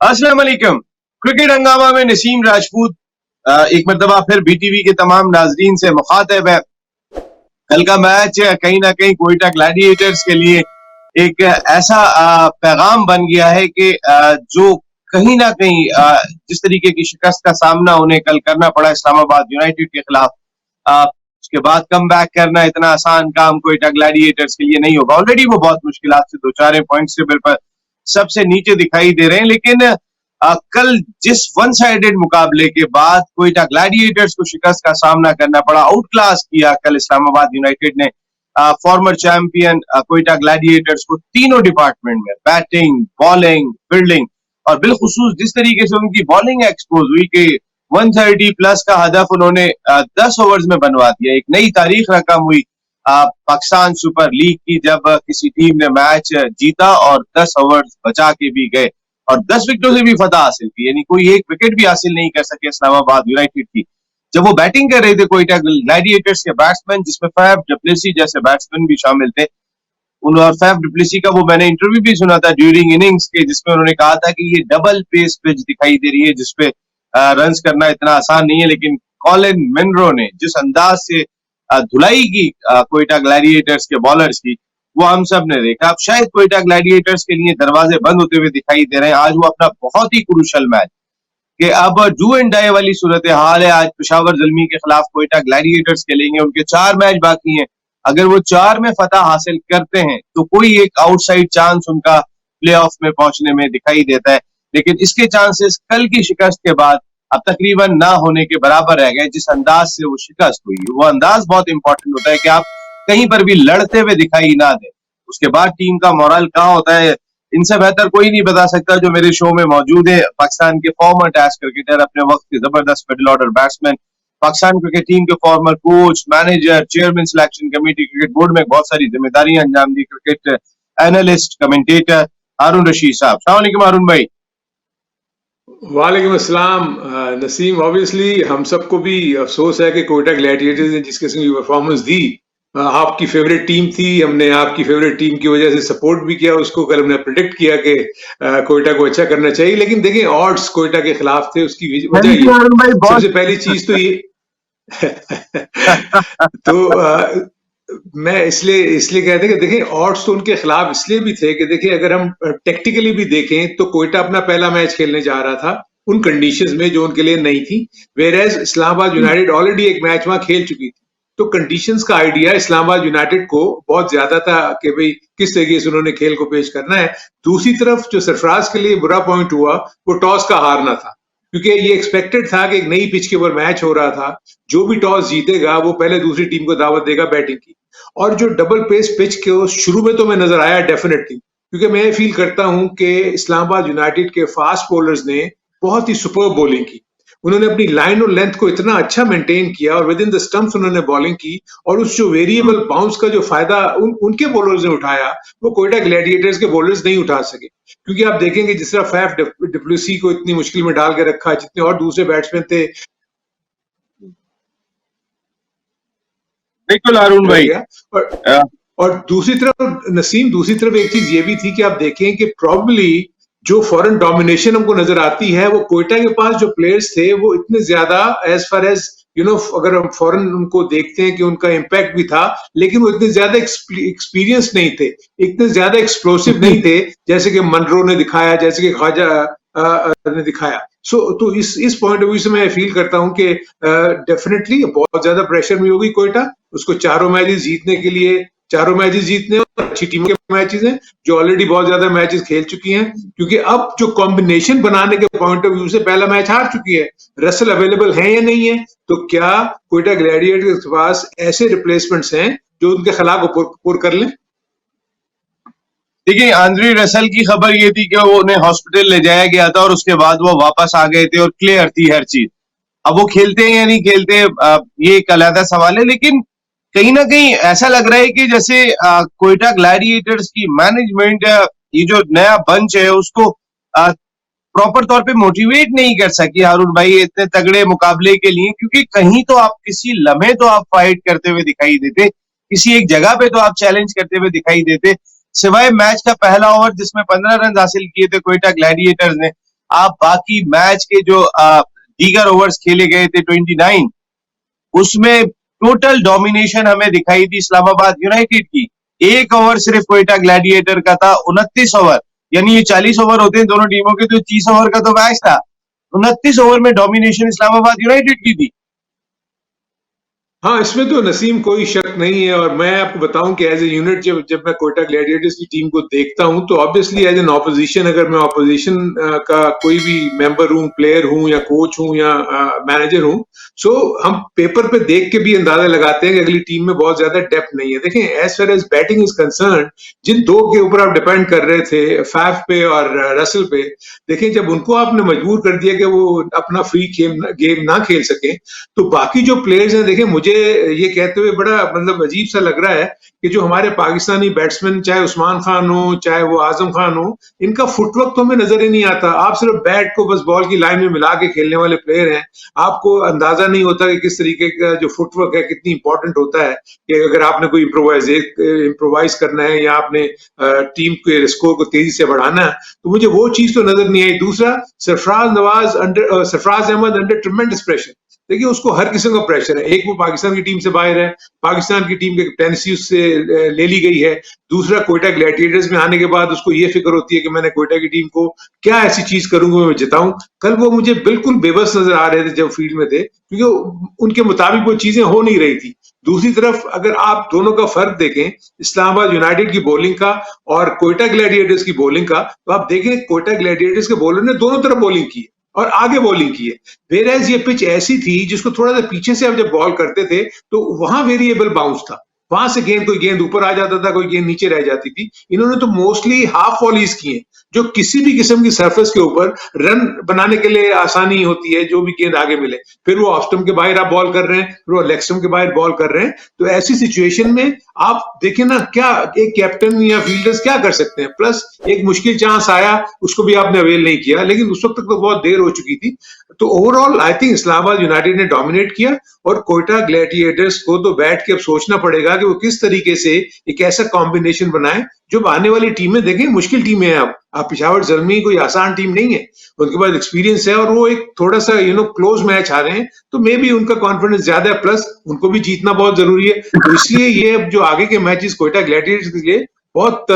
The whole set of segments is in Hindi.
अस्सलाम वालेकुम। क्रिकेट हंगामा में नसीम राजपूत एक मरतबा फिर बीटीवी के तमाम नाजरीन से मुखातिब है। कल का मैच कहीं ना कहीं कोयटा ग्लैडिएटर्स के लिए एक ऐसा पैगाम बन गया है कि जो कहीं ना कहीं जिस तरीके की शिकस्त का सामना उन्हें कल करना पड़ा इस्लामाबाद यूनाइटेड के खिलाफ, उसके बाद कम बैक करना इतना आसान काम कोयटा ग्लैडिएटर्स के लिए नहीं होगा। ऑलरेडी वो बहुत मुश्किल से दो चार पॉइंट टेबल पर सबसे नीचे दिखाई दे रहे हैं, लेकिन कल जिस वन साइडेड मुकाबले के बाद कोयटा ग्लैडिएटर्स को शिकस्त का सामना करना पड़ा, आउट क्लास किया कल इस्लामाबाद यूनाइटेड ने फॉर्मर चैंपियन कोयटा ग्लैडिएटर्स को तीनों डिपार्टमेंट में, बैटिंग, बॉलिंग, फील्डिंग, और बिलखुसूस जिस तरीके से उनकी बॉलिंग एक्सपोज हुई कि 130 प्लस का हदफ उन्होंने 10 ओवर्स में बनवा दिया। एक नई तारीख रकम हुई पाकिस्तान सुपर लीग की, जब किसी टीम ने मैच जीता और 10 ओवर्स बचा के भी गए और 10 विकेटों से भी फतह हासिल की, यानी कोई एक विकेट भी हासिल नहीं कर सके इस्लामाबाद यूनाइटेड की। जब वो बैटिंग कर रहे थे कोयटा ग्लैडिएटर्स के बैट्समैन, जिसमें फैफ डुप्लेसी जैसे बैट्समैन भी शामिल थे, और फैफ डुप्लेसी का वो मैंने इंटरव्यू भी सुना था ड्यूरिंग इनिंग्स के, जिसमें उन्होंने कहा था कि ये डबल पेस पिच दिखाई दे रही है जिसपे रन्स करना इतना आसान नहीं है, लेकिन कॉलिन मिनरो ने जिस अंदाज से धुलाई की कोयटा ग्लैडिएटर्स के बॉलर्स की, वो हम सब ने देखा। अब शायद कोयटा ग्लैडिएटर्स के लिए दरवाजे बंद होते हुए दिखाई दे रहे हैं। आज वो अपना बहुत ही क्रूशल मैच कि अब डू एंड डाई वाली सूरत हाल है। आज पेशावर ज़ल्मी के खिलाफ कोयटा ग्लैडिएटर्स खेलेंगे, उनके 4 मैच बाकी हैं। अगर वो 4 में फतह हासिल करते हैं तो कोई एक आउटसाइड चांस उनका प्लेऑफ में पहुंचने में दिखाई देता है, लेकिन इसके चांसेस कल की शिकस्त के बाद अब तकरीबन ना होने के बराबर रह गए। जिस अंदाज से वो शिकस्त हुई, वो अंदाज बहुत इंपॉर्टेंट होता है कि आप कहीं पर भी लड़ते हुए दिखाई ना दें, उसके बाद टीम का मोरल कहाँ होता है इनसे बेहतर कोई नहीं बता सकता जो मेरे शो में मौजूद है। पाकिस्तान के फॉर्मर टेस्ट क्रिकेटर, अपने वक्त के जबरदस्त middle order batsman, Pakistan cricket team के former coach, manager, chairman selection committee, cricket board में बहुत सारी जिम्मेदारियां अंजाम दी, cricket analyst, commentator Haroon Rashid साहब। अस्सलाम वालेकुम हारून भाई। वालेकुम अस्सलाम नसीम। ऑब्वियसली हम सबको भी अफसोस है कि कोयटा ग्लैडिएटर्स ने जिस किस्म की परफॉर्मेंस दी, आपकी फेवरेट टीम थी, हमने आपकी फेवरेट टीम की वजह से सपोर्ट भी किया उसको। कल हमने प्रेडिक्ट किया कि कोयटा को अच्छा करना चाहिए, लेकिन देखें ऑड्स कोयटा के खिलाफ थे। उसकी वजह ये सबसे पहली चीज तो ये तो मैं इसलिए कहते हैं कि देखिए ऑड्स तो उनके खिलाफ इसलिए भी थे कि देखिए अगर हम टेक्टिकली भी देखें तो कोयटा अपना पहला मैच खेलने जा रहा था उन कंडीशंस में जो उनके लिए नई थी, वेयरएज इस्लामाबाद यूनाइटेड ऑलरेडी एक मैच वहां खेल चुकी थी। तो कंडीशंस का आइडिया इस्लामाबाद यूनाइटेड को बहुत ज्यादा था कि भाई किस तरीके से उन्होंने खेल को पेश करना है। दूसरी तरफ जो सरफराज के लिए बुरा पॉइंट हुआ वो टॉस का हारना था, क्योंकि ये एक्सपेक्टेड था कि एक नई पिच के ऊपर मैच हो रहा था, जो भी टॉस जीतेगा वो पहले दूसरी टीम को दावत देगा बैटिंग की। और जो डबल पेस पिच के शुरू में तो मैं नजर आया डेफिनेटली, क्योंकि मैं फील करता हूं कि इस्लामाबाद यूनाइटेड के फास्ट बॉलर्स ने बहुत ही सुपर बॉलिंग की। उन्होंने अपनी लाइन और लेंथ को इतना अच्छा मेंटेन किया और विद इन द स्टंप्स उन्होंने बॉलिंग की, और उस जो वेरिएबल बाउंस का जो फायदा उनके बॉलर्स ने उठाया वो कोयटा ग्लैडिएटर्स के बॉलर्स नहीं उठा सके। क्योंकि आप देखेंगे जिस तरह फैफ डुप्लेसी को इतनी मुश्किल में डाल के रखा, जितने और दूसरे बैट्समैन थे। बिल्कुल हारून भाई। और दूसरी तरफ नसीम, दूसरी तरफ एक चीज ये भी थी कि आप देखें कि प्रॉब्ली जो फॉरेन डोमिनेशन हमको नजर आती है वो कोयटा के पास जो प्लेयर्स थे वो इतने ज्यादा एज फार एज अगर हम फॉरेन उनको देखते हैं कि उनका इम्पैक्ट भी था, लेकिन वो इतने ज्यादा एक्सपीरियंस नहीं थे, इतने ज्यादा एक्सप्लोसिव नहीं थे जैसे कि मनरो ने दिखाया, जैसे कि ख्वाजा ने दिखाया। तो इस पॉइंट ऑफ व्यू से मैं फील करता हूं कि डेफिनेटली बहुत ज्यादा प्रेशर में होगी कोयटा। उसको चारों मैचेस जीतने के लिए, चारों मैचेस जीतने और अच्छी टीमों के मैचेस हैं जो ऑलरेडी बहुत ज्यादा मैचेस खेल चुकी हैं, क्योंकि अब जो कॉम्बिनेशन बनाने के पॉइंट ऑफ व्यू से पहला मैच हार चुकी है। रसल अवेलेबल है या नहीं है, तो क्या कोयटा ग्लैडिएटर्स के पास ऐसे रिप्लेसमेंट्स हैं जो उनके खिलाफ पुर कर लें? देखिए, आंद्रे रसल की खबर ये थी कि वो उन्हें हॉस्पिटल ले जाया गया था और उसके बाद वो वापस आ गए थे और क्लियर थी हर चीज। अब वो खेलते हैं या नहीं खेलते ये एक अलग सवाल है, लेकिन कहीं ना कहीं ऐसा लग रहा है कि जैसे कोयटा ग्लैडिएटर्स की मैनेजमेंट ये जो नया बंच है उसको प्रॉपर तौर पे मोटिवेट नहीं कर सकी हारून भाई इतने तगड़े मुकाबले के लिए। क्योंकि कहीं तो आप किसी लम्हे तो आप फाइट करते हुए दिखाई देते, किसी एक जगह पे तो आप चैलेंज करते हुए दिखाई देते, सिवाय मैच का पहला ओवर जिसमें 15 रन हासिल किए थे कोयटा ग्लैडिएटर्स ने। आप बाकी मैच के जो दीगर ओवर्स खेले गए थे 29, उसमें टोटल डोमिनेशन हमें दिखाई दी इस्लामाबाद यूनाइटेड की। एक ओवर सिर्फ कोयटा ग्लैडिएटर का था, 29 ओवर, यानी ये 40 ओवर होते हैं दोनों टीमों के, तो 30 ओवर का तो मैच था। 29 ओवर में डोमिनेशन इस्लामाबाद यूनाइटेड की थी। हाँ, इसमें तो नसीम कोई शक नहीं है। और मैं आपको बताऊं कि एज ए यूनिट जब जब मैं कोयटा ग्लैडिएटर्स की टीम को देखता हूं तो ऑब्वियसली एज एन ऑपोजिशन, अगर मैं ऑपोजिशन का कोई भी मेंबर हूं, प्लेयर हूं या कोच हूं या मैनेजर हूं, सो हम पेपर पे देख के भी अंदाजा लगाते हैं कि अगली टीम में बहुत ज्यादा डेप्थ नहीं है। देखें, as far as batting is concerned, जिन दो के ऊपर आप डिपेंड कर रहे थे, फैफ पे और रसल पे, देखें जब उनको आपने मजबूर कर दिया कि वो अपना फ्री गेम ना खेल सके, तो बाकी जो प्लेयर्स हैं, देखें मुझे ये कहते हुए बड़ा मतलब अजीब सा लग रहा है कि जो हमारे पाकिस्तानी बैट्समैन, चाहे उस्मान खान हो चाहे वो आजम खान हो, इनका फुटवर्क तो हमें नजर ही नहीं आता। आप सिर्फ बैट को बस बॉल की लाइन में मिला के खेलने वाले प्लेयर हैं। आपको अंदाजा नहीं होता कि किस तरीके का जो फुटवर्क है कितनी इंपॉर्टेंट होता है, कि अगर आपने कोई इम्प्रोवाइज करना है या आपने टीम के स्कोर को तेजी से बढ़ाना है, तो मुझे वो चीज तो नजर नहीं आई। दूसरा, Sarfaraz Ahmed under tremendous pressure. देखिए, उसको हर किस्म का प्रेशर है। एक, वो पाकिस्तान की टीम से बाहर है, पाकिस्तान की टीम के कैप्टेंसी उससे ले ली गई है। दूसरा, कोयटा ग्लैडिएटर्स में आने के बाद उसको ये फिक्र होती है कि मैंने कोयटा की टीम को क्या ऐसी चीज करूंगा मैं जिताऊं। कल वो मुझे बिल्कुल बेबस नजर आ रहे थे जब फील्ड में थे, क्योंकि उनके मुताबिक वो चीजें हो नहीं रही थी। दूसरी तरफ अगर आप दोनों का फर्क देखें, इस्लामाबाद यूनाइटेड की बॉलिंग का और कोयटा ग्लैडिएटर्स की बॉलिंग का, तो आप देखें कोयटा ग्लैडिएटर्स के बॉलर ने दोनों तरफ बॉलिंग की है और आगे बॉलिंग की है। वेयरएज ये पिच ऐसी थी जिसको थोड़ा सा पीछे से आप जब बॉल करते थे तो वहां वेरिएबल बाउंस था। वहां से कोई गेंद ऊपर आ जाता था, कोई गेंद नीचे रह जाती थी। इन्होंने तो मोस्टली हाफ वॉलीज किए, जो किसी भी किस्म की सरफेस के ऊपर रन बनाने के लिए आसानी होती है, जो भी गेंद आगे मिले। फिर वो ऑफ स्टंप के बाहर आप बॉल कर रहे हैं, फिर वो लेग स्टंप के बाहर बॉल कर रहे हैं। तो ऐसी सिचुएशन में आप देखें ना, क्या एक कैप्टन या फील्डर्स क्या कर सकते हैं। प्लस एक मुश्किल चांस आया, उसको भी आपने अवेल नहीं किया, लेकिन उस वक्त तक तो बहुत देर हो चुकी थी। तो overall I think Islamabad United ने डोमिनेट किया, और कोयटा ग्लैडिएटर्स को तो बैठ के अब सोचना पड़ेगा कि वो किस तरीके से एक ऐसा कॉम्बिनेशन बनाए जो आने वाली टीमें, देखें मुश्किल टीमें हैं। अब आप पिशावर ज़ल्मी कोई आसान टीम नहीं है, उनके पास एक्सपीरियंस है और वो एक थोड़ा सा क्लोज मैच आ रहे हैं, तो मे बी उनका कॉन्फिडेंस ज्यादा है। प्लस उनको भी जीतना बहुत जरूरी है, तो इसलिए ये अब जो आगे के मैचेस कोयटा ग्लैडिएटर्स के लिए बहुत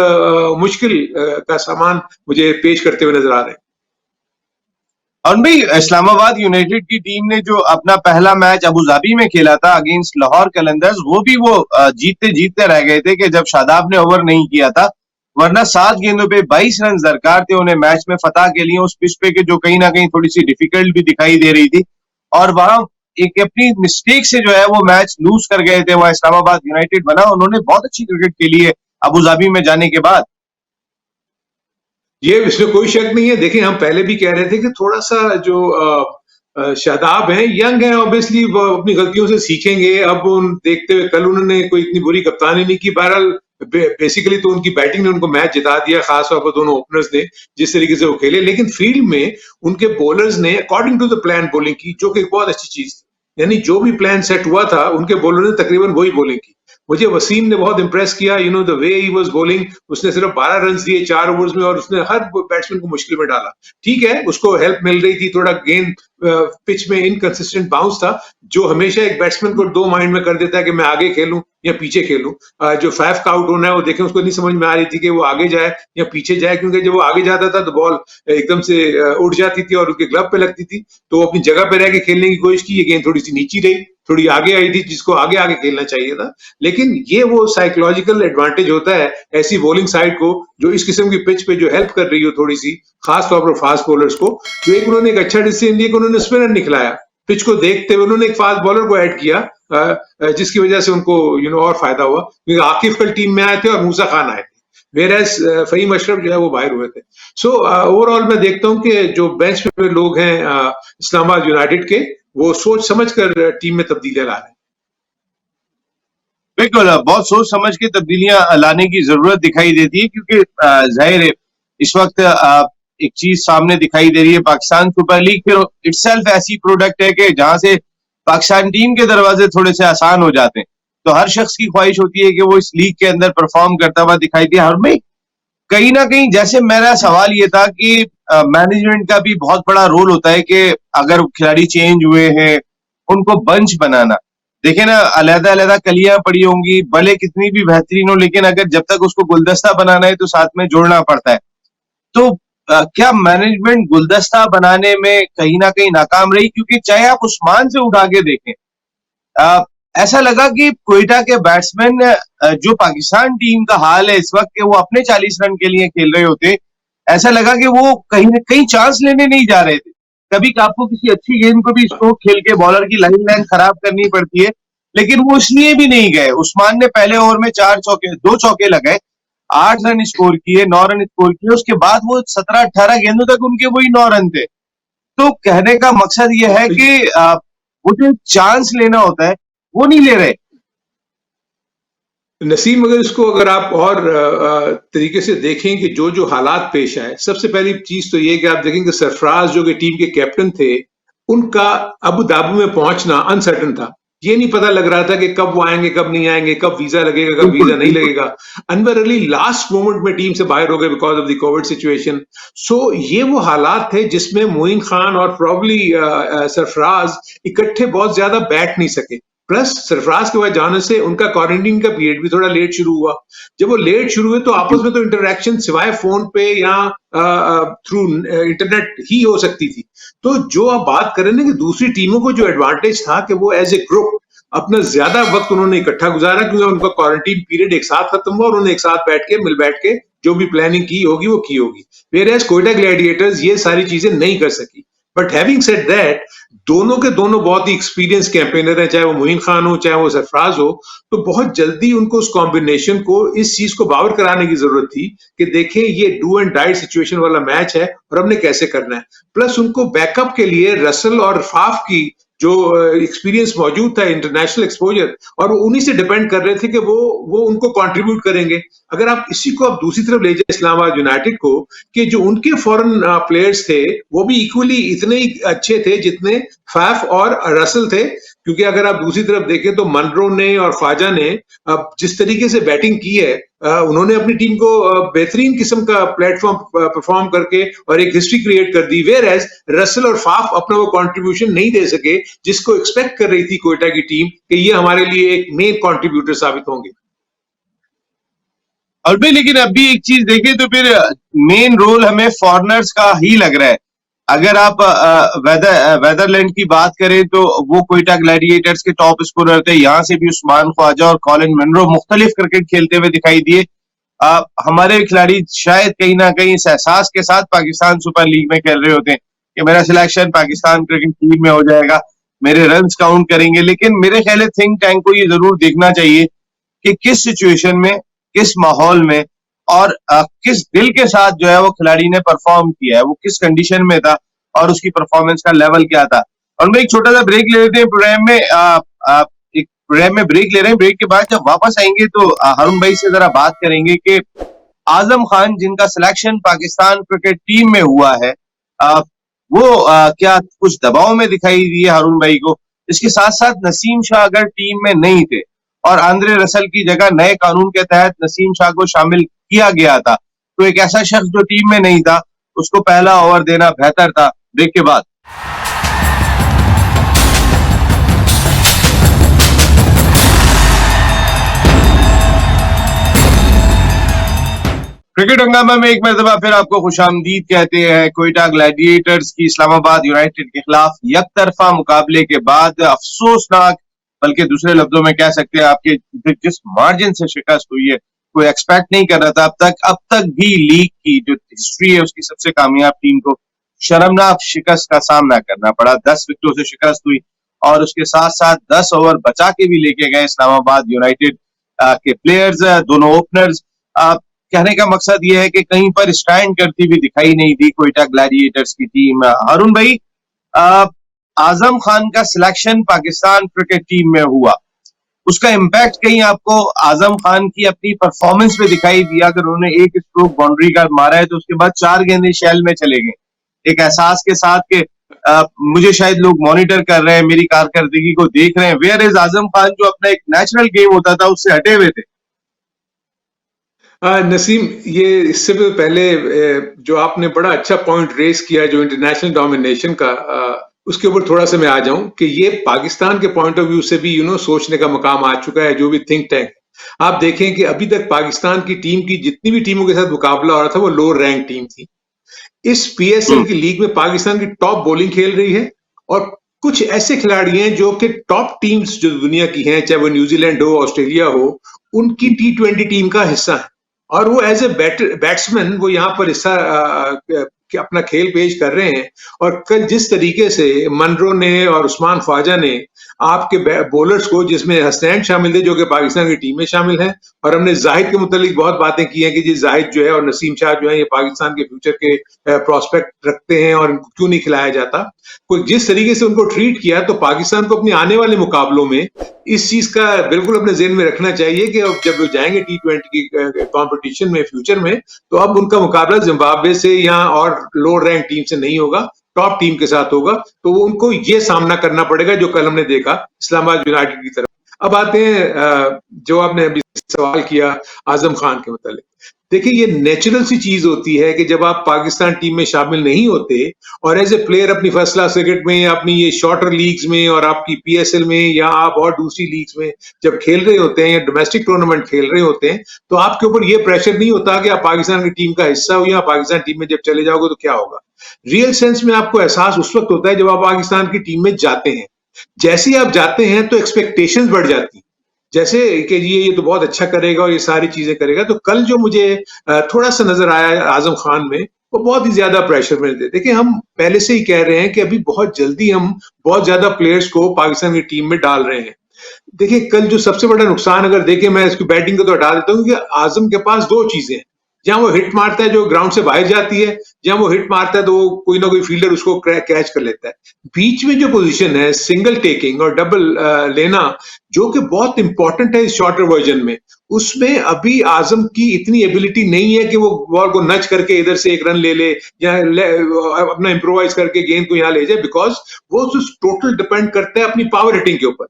मुश्किल का सामान मुझे पेश करते हुए नजर आ रहे हैं। और भाई, इस्लामाबाद यूनाइटेड की टीम ने जो अपना पहला मैच अबू धाबी में खेला था अगेंस्ट लाहौर कलंदर्स, वो भी वो जीतते जीतते रह गए थे कि जब शादाब ने ओवर नहीं किया था, वरना 7 गेंदों पे 22 रन दरकार थे उन्हें मैच में फतह के लिए, उस पिच पे के जो कहीं ना कहीं थोड़ी सी डिफिकल्ट भी दिखाई दे रही थी। और वहां एक अपनी मिस्टेक से जो है वो मैच लूज कर गए थे, वहां इस्लामाबाद यूनाइटेड बना। उन्होंने बहुत अच्छी क्रिकेट खेली है अबू धाबी में जाने के बाद। ये इसमें कोई शक नहीं है। देखिए, हम पहले भी कह रहे थे कि थोड़ा सा जो शादाब है, यंग है, ऑब्वियसली वो अपनी गलतियों से सीखेंगे। अब उन देखते हुए कल उन्होंने कोई इतनी बुरी कप्तानी नहीं की। बहरहाल बेसिकली तो उनकी बैटिंग ने उनको मैच जिता दिया, खासतौर पर दोनों ओपनर्स ने जिस तरीके से वो खेले। लेकिन फील्ड में उनके बॉलर्स ने according to the plan bowling की, जो कि एक बहुत अच्छी चीज थी। यानी जो भी प्लान सेट हुआ था, उनके बॉलर ने तकरीबन वही बॉलिंग की। मुझे वसीम ने बहुत इंप्रेस किया, the way he was bowling. उसने सिर्फ 12 रन दिए 4 ओवर्स में, और उसने हर बैट्समैन को मुश्किल में डाला। ठीक है, उसको हेल्प मिल रही थी, थोड़ा गेंद पिच में इनकंसिस्टेंट बाउंस था, जो हमेशा एक बैट्समैन को दो माइंड में कर देता है कि मैं आगे खेलूं या पीछे खेलूं। जो फैफ का आउट होना है, वो देखें, उसको नहीं समझ में आ रही थी कि वो आगे जाए या पीछे जाए, क्योंकि जब वो आगे जाता था तो बॉल एकदम से उड़ जाती थी और उसके ग्लव पे लगती थी। तो वो अपनी जगह पे रह के खेलने की कोशिश की, ये गेंद थोड़ी सी नीची रही, थोड़ी आगे आई थी, जिसको आगे आगे खेलना चाहिए था। लेकिन ये वो साइकोलॉजिकल एडवांटेज होता है ऐसी बॉलिंग साइड को, जो इस किस्म की पिच पे जो हेल्प कर रही हो थोड़ी सी, खास तौर पर फास्ट बॉलर्स को। तो एक उन्होंने एक अच्छा डिसीजन लिया कि उन्होंने स्पिनर निकलाया। पिच को देखते हुए उन्होंने एक फास्ट बॉलर को ऐड किया, जिसकी वजह से उनको और फायदा हुआ, क्योंकि आकिफ कल टीम में आए थे और मूसा खान आए थे, वेरएस फहीम अशरफ जो है वो बाहर हुए थे। सो ओवरऑल मैं देखता हूं कि जो बेंच पे लोग हैं इस्लामाबाद यूनाइटेड के, वो सोच समझ कर टीम में तब्दीलियां ला रहे हैं। बिल्कुल, बहुत सोच समझ के तब्दीलियां लाने की जरूरत दिखाई देती है, क्योंकि जाहिर है इस वक्त एक चीज सामने दिखाई दे रही है, पाकिस्तान सुपर लीग फिर इटसेल्फ ऐसी प्रोडक्ट है कि जहां से पाकिस्तान टीम के दरवाजे थोड़े से आसान हो जाते हैं। तो हर शख्स की ख्वाहिश होती है कि वो इस लीग के अंदर परफॉर्म करता हुआ दिखाई दे। हर में कहीं ना कहीं, जैसे मेरा सवाल ये था कि मैनेजमेंट का भी बहुत बड़ा रोल होता है कि अगर खिलाड़ी चेंज हुए हैं उनको बंच बनाना। देखे ना, अलग अलग कलियां पड़ी होंगी, भले कितनी भी बेहतरीन हो, लेकिन अगर जब तक उसको गुलदस्ता बनाना है तो साथ में जोड़ना पड़ता है। तो क्या मैनेजमेंट गुलदस्ता बनाने में कहीं ना कहीं नाकाम रही? क्योंकि चाहे आप उस्मान से उठा के देखें, अ, ऐसा लगा कि कोयटा के बैट्समैन, जो पाकिस्तान टीम का हाल है इस वक्त कि वो अपने 40 रन के लिए खेल रहे होते, ऐसा लगा कि वो कहीं न कहीं चांस लेने नहीं जा रहे थे। कभी आपको किसी अच्छी गेंद को भी स्ट्रोक खेल के बॉलर की लाइन लाइन खराब करनी पड़ती है, लेकिन वो इसलिए भी नहीं गए। उस्मान ने पहले ओवर में 2 चौके लगाए, 8 रन स्कोर किए, 9 रन स्कोर किए, उसके बाद वो 17-18 गेंदों तक उनके वही 9 रन थे। तो कहने का मकसद ये है कि वो जो चांस लेना होता है वो नहीं ले रहे। नसीम, अगर आप और तरीके से देखें कि जो जो हालात पेश आए, सबसे पहली चीज तो ये कि आप देखेंगे सरफराज जो कि टीम के कैप्टन थे, उनका अबू धाबी में पहुंचना अनसर्टन था। ये नहीं पता लग रहा था कि कब वो आएंगे, कब नहीं आएंगे, कब वीजा लगेगा, कब वीजा नहीं लगेगा। अनवर अली लास्ट मोमेंट में टीम से बाहर हो गए because of the Covid situation. So ये वो हालात थे जिसमें मोइन खान और प्रॉब्ली सरफराज इकट्ठे बहुत ज्यादा बैठ नहीं सके। प्लस सरफराज के बाद जाने से उनका क्वारंटीन का पीरियड भी थोड़ा लेट शुरू हुआ। जब वो लेट शुरू हुए तो आपस में तो इंटरेक्शन सिवाय फोन पे या थ्रू इंटरनेट ही हो सकती थी। तो जो आप बात करें ना कि दूसरी टीमों को जो एडवांटेज था कि वो एज ए ग्रुप अपना ज्यादा वक्त उन्होंने इकट्ठा गुजारा, क्योंकि उनका क्वारंटीन पीरियड एक साथ खत्म हुआ और उन्होंने एक साथ बैठ के जो भी प्लानिंग की होगी वो की होगी। वेयर एज कोयटा ग्लैडिएटर्स ये सारी चीजें नहीं कर सकी। बट हैविंग सेड दैट, दोनों के दोनों बहुत ही एक्सपीरियंस कैंपेनर हैं, चाहे वो मोइन खान हो चाहे वो सरफराज हो। तो बहुत जल्दी उनको उस कॉम्बिनेशन को, इस चीज को बावर कराने की जरूरत थी कि देखें ये डू एंड डाई सिचुएशन वाला मैच है और हमने कैसे करना है। प्लस उनको बैकअप के लिए रसल और फाफ की जो एक्सपीरियंस मौजूद था, इंटरनेशनल एक्सपोजर, और वो उन्हीं से डिपेंड कर रहे थे कि वो उनको कंट्रीब्यूट करेंगे। अगर आप इसी को आप दूसरी तरफ ले जाए इस्लामाबाद यूनाइटेड को, कि जो उनके फॉरेन प्लेयर्स थे वो भी इक्वली इतने ही अच्छे थे जितने फैफ और रसल थे। क्योंकि अगर आप दूसरी तरफ देखें तो मनरो ने और ख्वाजा ने जिस तरीके से बैटिंग की है, उन्होंने अपनी टीम को बेहतरीन किस्म का प्लेटफॉर्म परफॉर्म करके और एक हिस्ट्री क्रिएट कर दी। वेयर एज रसल और फाफ अपना वो कंट्रीब्यूशन नहीं दे सके जिसको एक्सपेक्ट कर रही थी कोयटा की टीम कि ये हमारे लिए एक मेन कंट्रीब्यूटर साबित होंगे। और भी, लेकिन अभी एक चीज देखें तो फिर मेन रोल हमें फॉरनर्स का ही लग रहा है। अगर आप वेदरलैंड की बात करें तो वो कोयटा ग्लैडिएटर्स के टॉप स्कोरर थे। यहाँ से भी उस्मान ख्वाजा और कॉलिन मनरो मुख्तलिफ क्रिकेट खेलते हुए दिखाई दिए। हमारे खिलाड़ी शायद कहीं ना कहीं इस एहसास के साथ पाकिस्तान सुपर लीग में खेल रहे होते हैं कि मेरा सिलेक्शन पाकिस्तान क्रिकेट टीम में हो जाएगा, मेरे रन काउंट करेंगे। लेकिन मेरे ख्याल थिंक टैंक को ये जरूर देखना चाहिए कि किस सिचुएशन में, किस माहौल में और किस दिल के साथ जो है वो खिलाड़ी ने परफॉर्म किया है, वो किस कंडीशन में था और उसकी परफॉर्मेंस का लेवल क्या था। और मैं एक छोटा सा ब्रेक ले लेते हैं प्रोग्राम में। एक प्रोग्राम में ब्रेक ले रहे हैं। ब्रेक के बाद जब वापस आएंगे तो हारून भाई से जरा बात करेंगे कि आजम खान जिनका सिलेक्शन पाकिस्तान क्रिकेट टीम में हुआ है, वो क्या कुछ दबाव में दिखाई दिए हारून भाई को। इसके साथ साथ नसीम शाह अगर टीम में नहीं थे और आंद्रे रसल की जगह नए कानून के तहत नसीम शाह को शामिल किया गया था, तो एक ऐसा शख्स जो टीम में नहीं था उसको पहला ओवर देना बेहतर था। ब्रेक के बाद क्रिकेट हंगामा में एक मरतबा फिर आपको खुशामदीद कहते हैं। कोयटा ग्लैडिएटर्स की इस्लामाबाद यूनाइटेड के खिलाफ यकतरफा मुकाबले के बाद अफसोसनाक, बल्कि दूसरे लफ्जों में कह सकते हैं आपके जिस मार्जिन से शिकस्त हुई है कोई एक्सपेक्ट नहीं कर रहा था। अब तक भी लीग की जो हिस्ट्री है उसकी सबसे कामयाब टीम को शर्मनाक शिकस्त का सामना करना पड़ा। 10 विकेटों से शिकस्त हुई और उसके साथ साथ 10 ओवर बचा के भी लेके गए इस्लामाबाद यूनाइटेड के प्लेयर्स, दोनों ओपनर्स। कहने का मकसद यह है कि कहीं पर स्टैंड करती हुई दिखाई नहीं दी कोयटा ग्लैडिएटर्स की टीम। हारून भाई, आजम खान का सिलेक्शन पाकिस्तान क्रिकेट टीम में हुआ, उसका इम्पैक्ट कहीं आपको आजम खान की अपनी परफॉर्मेंस पे दिखाई दिया? अगर उन्होंने एक स्ट्रोक बाउंड्री का मारा है तो उसके बाद 4 गेंदें शैल में चले गए, एक एहसास के साथ के मुझे शायद लोग मॉनिटर कर रहे हैं, मेरी कारकर्दगी को देख रहे हैं। वेयर इज आजम खान जो अपना एक नेचुरल गेम होता था उससे हटे हुए थे। नसीम, ये इससे भी पहले जो आपने बड़ा अच्छा पॉइंट रेस किया जो इंटरनेशनल डोमिनेशन का, उसके ऊपर थोड़ा सा मैं आ जाऊं कि ये पाकिस्तान के पॉइंट ऑफ व्यू से भी सोचने का मकाम आ चुका है, जो भी थिंक टैंक। आप देखें कि अभी तक पाकिस्तान की टीम की जितनी भी टीमों के साथ मुकाबला हो रहा था वो लोअर रैंक टीम थी। इस पीएसएल की लीग में पाकिस्तान की टॉप बॉलिंग खेल रही है, और कुछ ऐसे खिलाड़ी हैं जो कि टॉप टीम्स जो दुनिया की हैं, चाहे वो न्यूजीलैंड हो, ऑस्ट्रेलिया हो, उनकी T20 टीम का हिस्सा है, और वो एज ए बैट्समैन वो यहाँ पर हिस्सा अपना खेल पेश कर रहे हैं। और कल जिस तरीके से मनरो ने और उस्मान ख्वाजा ने आपके बॉलर्स को, जिसमें हसनैन शामिल थे जो कि पाकिस्तान की टीम में शामिल हैं, और हमने जाहिद के मुतालिक बहुत बातें की हैं कि जी जाहिद जो है और नसीम शाह जो है ये पाकिस्तान के फ्यूचर के प्रोस्पेक्ट रखते हैं और इनको क्यों नहीं खिलाया जाता। कोई जिस तरीके से उनको ट्रीट किया, तो पाकिस्तान को अपने आने वाले मुकाबलों में इस चीज का बिल्कुल अपने ज़हन में रखना चाहिए कि अब जब वो जाएंगे T20 की कंपटीशन में फ्यूचर में, तो अब उनका मुकाबला जिम्बाब्वे से या और लोअर रैंक टीम से नहीं होगा, टॉप टीम के साथ होगा। तो उनको ये सामना करना पड़ेगा जो कल हमने देखा इस्लामाबाद यूनाइटेड की तरफ। अब आते हैं जो आपने अभी सवाल किया आजम खान के मुतालिक। देखिए, ये नेचुरल सी चीज होती है कि जब आप पाकिस्तान टीम में शामिल नहीं होते और एज ए प्लेयर अपनी फर्स्ट क्लास क्रिकेट में, अपनी ये शॉर्टर लीग्स में और आपकी पीएसएल में या आप और दूसरी लीग्स में जब खेल रहे होते हैं या डोमेस्टिक टूर्नामेंट खेल रहे होते हैं, तो आपके ऊपर ये प्रेशर नहीं होता कि आप पाकिस्तान की टीम का हिस्सा हो या पाकिस्तान टीम में जब चले जाओगे तो क्या होगा। रियल सेंस में आपको एहसास उस वक्त होता है जब आप पाकिस्तान की टीम में जाते हैं। जैसे ही आप जाते हैं तो एक्सपेक्टेशंस बढ़ जाती हैं, जैसे कि ये तो बहुत अच्छा करेगा और ये सारी चीजें करेगा। तो कल जो मुझे थोड़ा सा नजर आया आजम खान में, वो बहुत ही ज्यादा प्रेशर में थे। देखिए, हम पहले से ही कह रहे हैं कि अभी बहुत जल्दी हम बहुत ज्यादा प्लेयर्स को पाकिस्तान की टीम में डाल रहे हैं। देखिए, कल जो सबसे बड़ा नुकसान अगर देखें, मैं इसकी बैटिंग को तो हटा देता हूँ कि आजम के पास दो चीजें हैं। जहां वो हिट मारता है जो ग्राउंड से बाहर जाती है, जहां वो हिट मारता है तो वो कोई ना कोई फील्डर उसको कैच कर लेता है। बीच में जो पोजीशन है सिंगल टेकिंग और डबल लेना, जो कि बहुत इंपॉर्टेंट है इस शॉर्टर वर्जन में, उसमें अभी आजम की इतनी एबिलिटी नहीं है कि वो बॉल को नच करके इधर से एक रन ले ले या अपना इम्प्रोवाइज करके गेंद को यहाँ ले जाए, बिकॉज वो टोटल डिपेंड करता है अपनी पावर हिटिंग के ऊपर।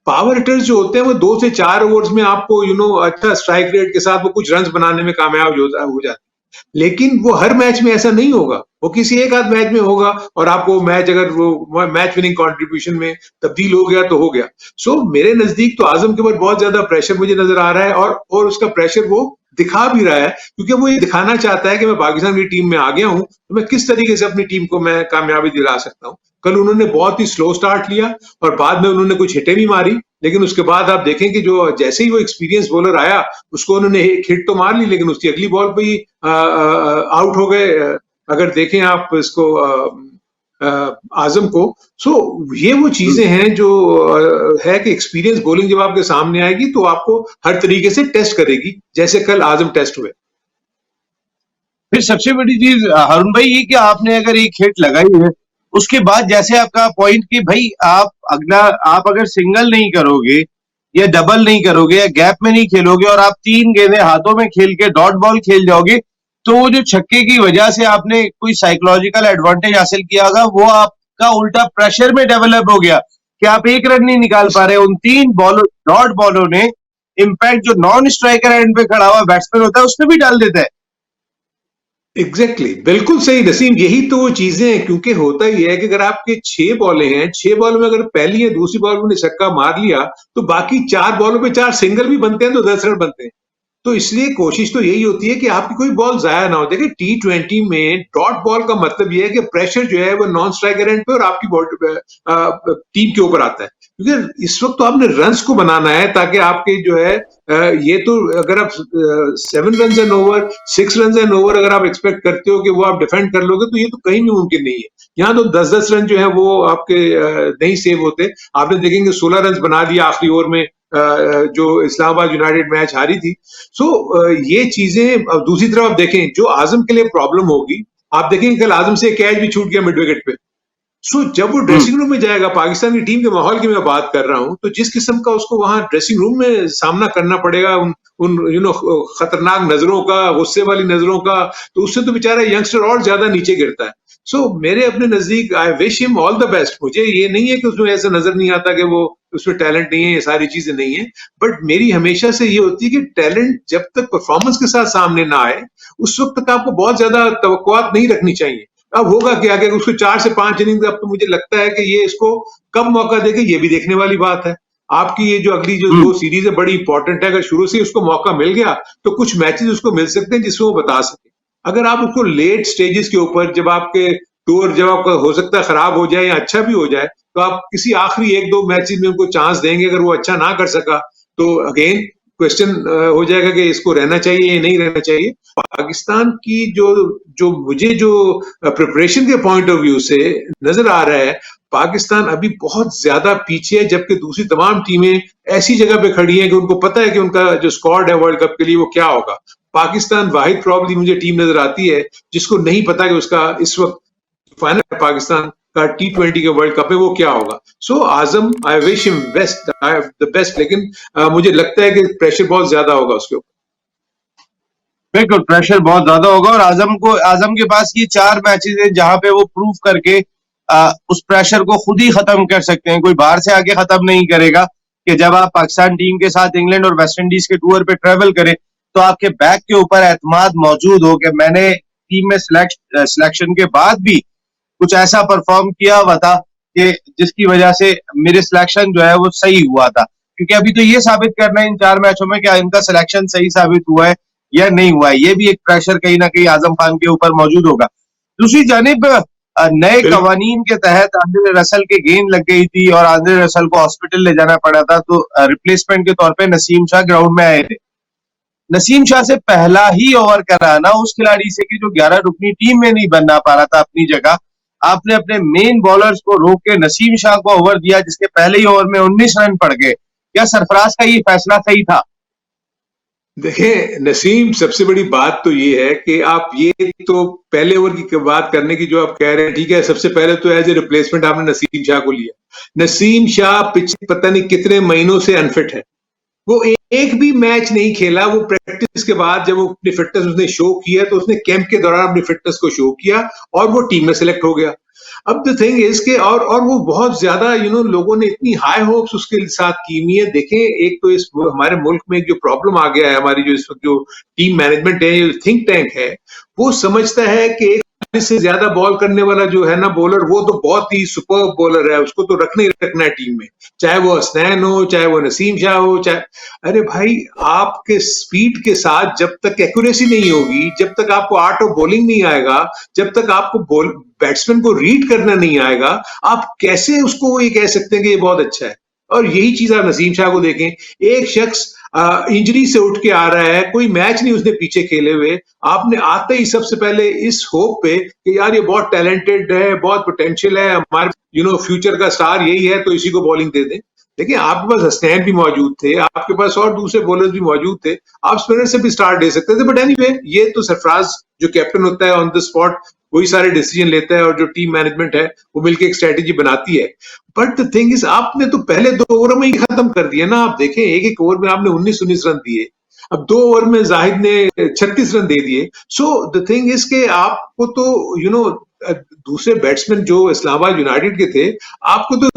पावर हिटर्स जो होते हैं वो 2 से 4 ओवर्स में आपको अच्छा स्ट्राइक रेट के साथ वो कुछ रन्स बनाने में कामयाब हो जाते हैं। लेकिन वो हर मैच में ऐसा नहीं होगा, वो किसी एक आध मैच में होगा और आपको मैच अगर वो मैच विनिंग कंट्रीब्यूशन में तब्दील हो गया तो हो गया। सो मेरे नजदीक तो आजम के ऊपर बहुत ज्यादा प्रेशर मुझे नजर आ रहा है, और उसका प्रेशर वो दिखा भी रहा है, क्योंकि वो ये दिखाना चाहता है कि मैं पाकिस्तान की टीम में आ गया हूं तो मैं किस तरीके से अपनी टीम को मैं कामयाबी दिला सकता हूं। कल उन्होंने बहुत ही स्लो स्टार्ट लिया और बाद में उन्होंने कुछ हिटें भी मारी, लेकिन उसके बाद आप देखें कि जो जैसे ही वो एक्सपीरियंस बॉलर आया उसको उन्होंने एक हिट तो मार ली, लेकिन उसकी अगली बॉल पे ही आउट हो गए। अगर देखें आप इसको आजम को। सो ये वो चीजें हैं जो है कि एक्सपीरियंस बॉलिंग जब आपके सामने आएगी तो आपको हर तरीके से टेस्ट करेगी, जैसे कल आजम टेस्ट हुए। फिर सबसे बड़ी चीज हारून भाई ये कि आपने अगर एक हिट लगाई है, उसके बाद जैसे आपका पॉइंट कि भाई आप अगर सिंगल नहीं करोगे या डबल नहीं करोगे या गैप में नहीं खेलोगे और आप 3 गेंदें हाथों में खेल के डॉट बॉल खेल जाओगे, तो वो जो छक्के की वजह से आपने कोई साइकोलॉजिकल एडवांटेज हासिल किया होगा, वो आपका उल्टा प्रेशर में डेवलप हो गया कि आप एक रन नहीं निकाल पा रहे। उन 3 बॉलर डॉट बॉलों ने इम्पैक्ट जो नॉन स्ट्राइकर एंड पे खड़ा हुआ बैट्समैन होता है उसमें भी डाल देता है। एग्जैक्टली बिल्कुल सही नसीम, यही तो वो चीजें हैं। क्योंकि होता ही है कि अगर आपके 6 बॉलें हैं, 6 बॉल में अगर पहली या दूसरी बॉल में छक्का मार लिया तो बाकी 4 बॉलों पे 4 सिंगल भी बनते हैं तो 10 रन बनते हैं। तो इसलिए कोशिश तो यही होती है कि आपकी कोई बॉल जाया ना हो। देखिए, T20 में डॉट बॉल का मतलब यह है कि प्रेशर जो है वो नॉन स्ट्राइकर एंड पे और आपकी टीम के ऊपर आता है, क्योंकि इस वक्त तो आपने रन्स को बनाना है ताकि आपके जो है ये तो अगर आप 7 run and over 6 run and over अगर आप एक्सपेक्ट करते हो कि वो आप डिफेंड कर लोगे तो ये तो कहीं भी मुमकिन नहीं है। यहाँ तो 10-10 रन जो है वो आपके नहीं सेव होते। आपने देखेंगे 16 रन बना दिया आखिरी ओवर में जो इस्लामाबाद यूनाइटेड मैच हारी थी। सो ये चीजें। दूसरी तरफ आप देखें जो आजम के लिए प्रॉब्लम होगी, आप देखेंगे कल आजम से कैच भी छूट गया मिड विकेट पे। सो जब वो ड्रेसिंग रूम में जाएगा, पाकिस्तान की टीम के माहौल की मैं बात कर रहा हूं, तो जिस किस्म का उसको वहां ड्रेसिंग रूम में सामना करना पड़ेगा उन खतरनाक नजरों का, गुस्से वाली नजरों का, तो उससे तो बेचारा यंगस्टर और ज्यादा नीचे गिरता है। सो मेरे अपने नजदीक आई wish him all the best. मुझे ये नहीं है कि उसमें ऐसा नजर नहीं आता कि वो उसमें टैलेंट नहीं है, ये सारी चीजें नहीं है, बट मेरी हमेशा से ये होती है कि टैलेंट जब तक परफॉर्मेंस के साथ सामने ना आए, उस वक्त तक आपको बहुत ज्यादा तवक्कुआत नहीं रखनी चाहिए। अब होगा क्या कि उसको 4 से 5 इनिंग, अब तो मुझे लगता है कि ये इसको कब मौका देगा, ये भी देखने वाली बात है। आपकी ये जो अगली जो 2 सीरीज है बड़ी इंपॉर्टेंट है, अगर शुरू से उसको मौका मिल गया तो कुछ मैचेस उसको मिल सकते हैं जिसमें वो बता सके। अगर आप उसको लेट स्टेजेस के ऊपर, जब आपके टूर जब आपका हो सकता है खराब हो जाए या अच्छा भी हो जाए, तो आप किसी आखिरी 1-2 मैचेस में उनको चांस देंगे, अगर वो अच्छा ना कर सका तो अगेन क्वेश्चन हो जाएगा कि इसको रहना चाहिए या नहीं रहना चाहिए। पाकिस्तान की जो जो मुझे जो प्रिपरेशन के पॉइंट ऑफ व्यू से नजर आ रहा है, पाकिस्तान अभी बहुत ज्यादा पीछे है, जबकि दूसरी तमाम टीमें ऐसी जगह पे खड़ी हैं कि उनको पता है कि उनका जो स्क्वाड है वर्ल्ड कप के लिए वो क्या होगा। पाकिस्तान वाहिद प्रॉब्ली मुझे टीम नजर आती है जिसको नहीं पता कि उसका इस वक्त फाइनल पाकिस्तान का T20 के वर्ल्ड कप में वो क्या होगा। So Azam, I wish him best, I the best, लेकिन मुझे लगता है कि प्रेशर बहुत ज्यादा होगा उसके ऊपर। बिल्कुल, प्रेशर बहुत ज्यादा होगा और आजम के पास ये 4 मैचेस हैं जहां पे वो प्रूव करके उस प्रेशर को खुद ही खत्म कर सकते हैं। कोई बाहर से आके खत्म नहीं करेगा कि जब आप पाकिस्तान टीम के साथ इंग्लैंड और वेस्ट इंडीज के टूर पे ट्रेवल करें तो आपके बैक के ऊपर एतमाद मौजूद हो कि मैंने टीम में सिलेक्शन के बाद भी कुछ ऐसा परफॉर्म किया हुआ था कि जिसकी वजह से मेरे सिलेक्शन जो है वो सही हुआ था। क्योंकि अभी तो ये साबित करना है इन 4 मैचों में कि इनका सिलेक्शन सही साबित हुआ है या नहीं हुआ है। ये भी एक प्रेशर कहीं ना कहीं आजम खान के ऊपर मौजूद होगा। दूसरी जानिब नए कवानीन के तहत आंद्रे रसल के गेंद लग गई थी और आंद्रे रसल को हॉस्पिटल ले जाना पड़ा था, तो रिप्लेसमेंट के तौर पे नसीम शाह ग्राउंड में आए थे। नसीम शाह से पहला ही ओवर कराना उस खिलाड़ी से कि जो 11 रुकनी टीम में नहीं बनना पा रहा था अपनी जगह, आपने अपने मेन बॉलर्स को रोक के नसीम शाह को ओवर दिया जिसके पहले ही ओवर में 19 रन पड़ गए। क्या सरफराज का ये फैसला सही था? देखिए नसीम, सबसे बड़ी बात तो ये है कि आप ये तो पहले ओवर की बात करने की जो आप कह रहे हैं, ठीक है, सबसे पहले तो एज ए रिप्लेसमेंट आपने नसीम शाह को लिया। नसीम शाह पिछले पता नहीं कितने महीनों से अनफिट है, वो एक भी मैच नहीं खेला। वो प्रैक्टिस के बाद जब वो अपनी फिटनेस उसने शो किया तो उसने कैंप के दौरान अपनी फिटनेस को शो किया और वो टीम में सिलेक्ट हो गया। अब द थिंग इज के और वो बहुत ज्यादा लोगों ने इतनी हाई होप्स उसके साथ की हुई है। देखें, एक तो इस हमारे मुल्क में जो प्रॉब्लम आ गया है, हमारी जो इस वक्त जो टीम मैनेजमेंट है, जो थिंक टैंक है, वो समझता है कि एक से ज्यादा बॉल करने वाला जो है ना बॉलर, वो तो बहुत ही सुपर बॉलर है, उसको तो रखना ही रखना है टीम में, चाहे वो हसनैन हो, चाहे वो नसीम शाह हो, चाहे अरे भाई, आपके स्पीड के साथ जब तक एक्यूरेसी नहीं होगी, जब तक आपको आर्ट ऑफ बॉलिंग नहीं आएगा, जब तक आपको बैट्समैन को रीड करना नहीं आएगा, आप कैसे उसको ये कह सकते हैं कि ये बहुत अच्छा है। और यही चीज आप नसीम शाह को देखें, एक शख्स इंजरी से उठ के आ रहा है, कोई मैच नहीं उसने पीछे खेले हुए, आपने आते ही सबसे पहले इस होप पे कि यार ये बहुत टैलेंटेड है, बहुत पोटेंशियल है, हमारे फ्यूचर का स्टार यही है, तो इसी को बॉलिंग दे दें। देखिए, आपके पास हसनैन भी मौजूद थे, आपके पास और दूसरे बॉलर्स भी मौजूद थे, आप स्पिनर से भी स्टार्ट दे सकते थे। बट एनीवे, ये तो सरफराज जो कैप्टन होता है ऑन द स्पॉट वही सारे डिसीजन लेता है, और जो टीम मैनेजमेंट है वो मिलकर एक स्ट्रेटेजी बनाती है। बट द थिंग इज, आपने तो पहले 2 ओवर में ही खत्म कर दिया ना। आप देखें, एक ओवर में आपने 19 रन दिए, अब 2 ओवर में जाहिद ने 36 रन दे दिए। सो द थिंग इज के आपको तो दूसरे बैट्समैन जो इस्लामाबाद यूनाइटेड के थे, आपको तो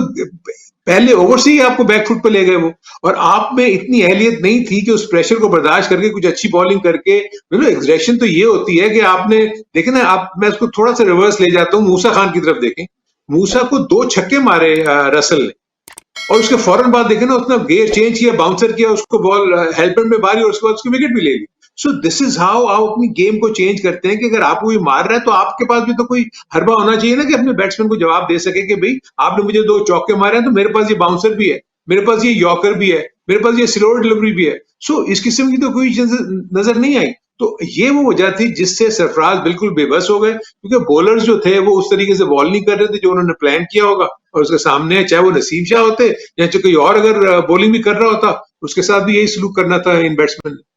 पहले ओवर से ही आपको बैकफुट पे ले गए वो, और आप में इतनी अहलियत नहीं थी कि उस प्रेशर को बर्दाश्त करके कुछ अच्छी बॉलिंग करके एग्रेशन तो ये होती है कि आपने देखे ना, आप मैं उसको थोड़ा सा रिवर्स ले जाता हूँ, मूसा खान की तरफ देखें। मूसा को 2 छक्के मारे रसल ने, और उसके फौरन बाद देखे ना, उसने गेयर चेंज किया, बाउंसर किया, उसको बॉल हेल्पमेंट में मारी और उसके बाद उसकी विकेट भी ले ली। सो दिस इज हाउ आप अपनी गेम को चेंज करते हैं कि अगर आपको ये मार रहा है तो आपके पास भी तो कोई हरबा होना चाहिए ना कि अपने बैट्समैन को जवाब दे सके कि भाई आपने मुझे 2 चौके मारे हैं, तो मेरे पास ये बाउंसर भी है, मेरे पास ये यॉर्कर भी है, मेरे पास ये स्लो डिलीवरी भी है। सो इस किस्म की तो कोई चीज नजर नहीं आई। तो ये वो वजह थी जिससे सरफराज बिल्कुल बेबस हो गए, क्योंकि बॉलर्स जो थे वो उस तरीके से बॉल नहीं कर रहे थे जो उन्होंने प्लान किया होगा। और उसके सामने चाहे वो नसीम शाह होते या चाहे कोई और अगर बॉलिंग भी कर रहा होता, उसके साथ भी यही सलूक करना था इन बैट्समैन ने।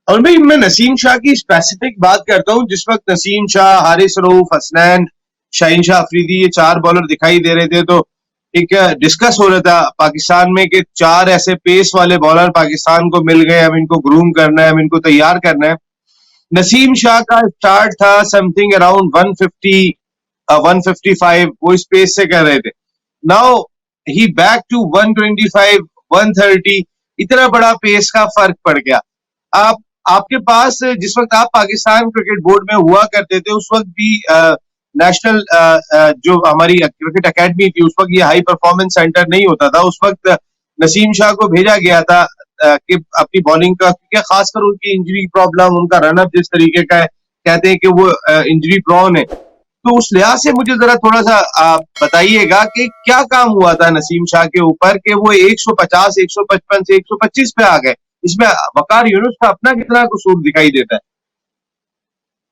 और भाई, मैं नसीम शाह की स्पेसिफिक बात करता हूं। जिस वक्त नसीम शाह, हारिस रऊफ, हसनैन, शाहीन शाह अफरीदी, ये 4 बॉलर दिखाई दे रहे थे। तो एक डिस्कस हो रहा था पाकिस्तान में कि 4 ऐसे पेस वाले बॉलर पाकिस्तान को मिल गए, अब इनको ग्रूम करना है, अब इनको तैयार करना है। नसीम शाह का स्टार्ट था समथिंग अराउंड 150 155, वो इस पेस से कर रहे थे। नाउ ही बैक टू 125 130, इतना बड़ा पेस का फर्क पड़ गया। आप आपके पास जिस वक्त आप पाकिस्तान क्रिकेट बोर्ड में हुआ करते थे, उस वक्त भी नेशनल जो हमारी क्रिकेट एकेडमी थी, उस वक्त ये हाई परफॉर्मेंस सेंटर नहीं होता था। उस वक्त नसीम शाह को भेजा गया था कि अपनी बॉलिंग का, क्योंकि खासकर उनकी इंजरी प्रॉब्लम, उनका रनअप जिस तरीके का है, कहते हैं कि वो इंजरी प्रोन है। तो उस लिहाज से मुझे जरा थोड़ा सा आप बताइएगा कि क्या काम हुआ था नसीम शाह के ऊपर कि वो 150 155 से 125 पे आ गए। इसमें वकार यूनुस का अपना कितना कसूर दिखाई देता है?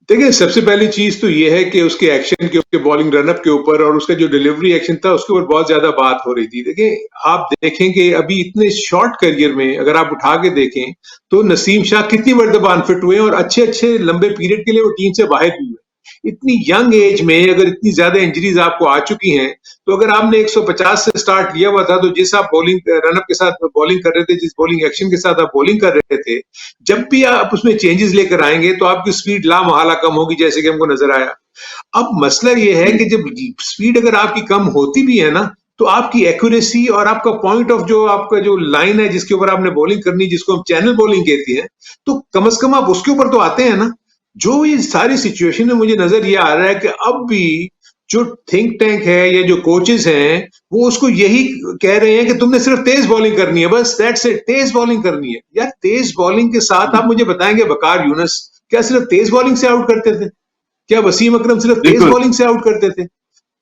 देखिए, सबसे पहली चीज तो ये है कि उसके एक्शन के, उसके बॉलिंग रनअप के ऊपर और उसका जो डिलीवरी एक्शन था उसके ऊपर बहुत ज्यादा बात हो रही थी। देखिए, आप देखेंगे अभी इतने शॉर्ट करियर में अगर आप उठा के देखें तो नसीम शाह कितनी मर्तबा अनफिट हुए और अच्छे अच्छे लंबे पीरियड के लिए वो टीम से बाहर भी हुए। इतनी यंग एज में अगर इतनी ज्यादा इंजरीज आपको आ चुकी हैं, तो अगर आपने 150 से स्टार्ट किया हुआ था, तो जिस आप बॉलिंग रनअप के साथ बॉलिंग कर रहे थे, जिस बॉलिंग एक्शन के साथ आप बॉलिंग कर रहे थे, जब भी आप उसमें चेंजेस लेकर आएंगे तो आपकी स्पीड लामहला कम होगी, जैसे कि हमको नजर आया। अब मसला ये है कि जब स्पीड अगर आपकी कम होती भी है ना, तो आपकी एक्यूरेसी और आपका पॉइंट ऑफ जो आपका जो लाइन है जिसके ऊपर आपने बॉलिंग करनी, जिसको हम चैनल बॉलिंग कहते हैं, तो कम से कम आप उसके ऊपर तो आते हैं ना। जो ये सारी सिचुएशन में मुझे नजर ये आ रहा है कि अब भी जो थिंक टैंक है या जो कोचेस हैं वो उसको यही कह रहे हैं कि तुमने सिर्फ तेज बॉलिंग करनी है, बस दैट्स इट, तेज बॉलिंग करनी है। यार, तेज बॉलिंग के साथ आप मुझे बताएंगे वकार यूनुस क्या सिर्फ तेज बॉलिंग से आउट करते थे? क्या वसीम अकरम सिर्फ तेज बॉलिंग से आउट करते थे?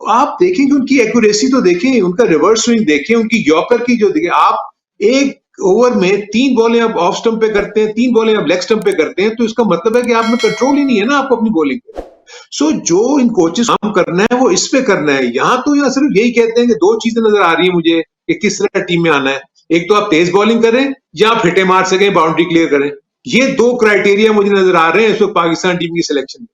आप देखेंगे उनकी एक्यूरेसी तो देखें, उनका रिवर्स स्विंग देखें, उनकी यॉर्कर की जो देखें। आप एक ओवर में 3 बॉलें आप ऑफ स्टंप पे करते हैं, 3 बॉलें आप लेग स्टंप पे करते हैं, तो इसका मतलब है कि आप में कंट्रोल ही नहीं है ना आपको अपनी बॉलिंग पे। सो जो इन कोचेस काम करना है वो इस पे करना है। यहाँ सिर्फ यही कहते हैं कि 2 चीजें नजर आ रही है मुझे कि किस तरह टीम में आना है। एक तो आप तेज बॉलिंग करें या आप हिटे मार सकें, बाउंड्री क्लियर करें। ये 2 क्राइटेरिया मुझे नजर आ रहे हैं इस वक्त पाकिस्तान टीम की सिलेक्शन में।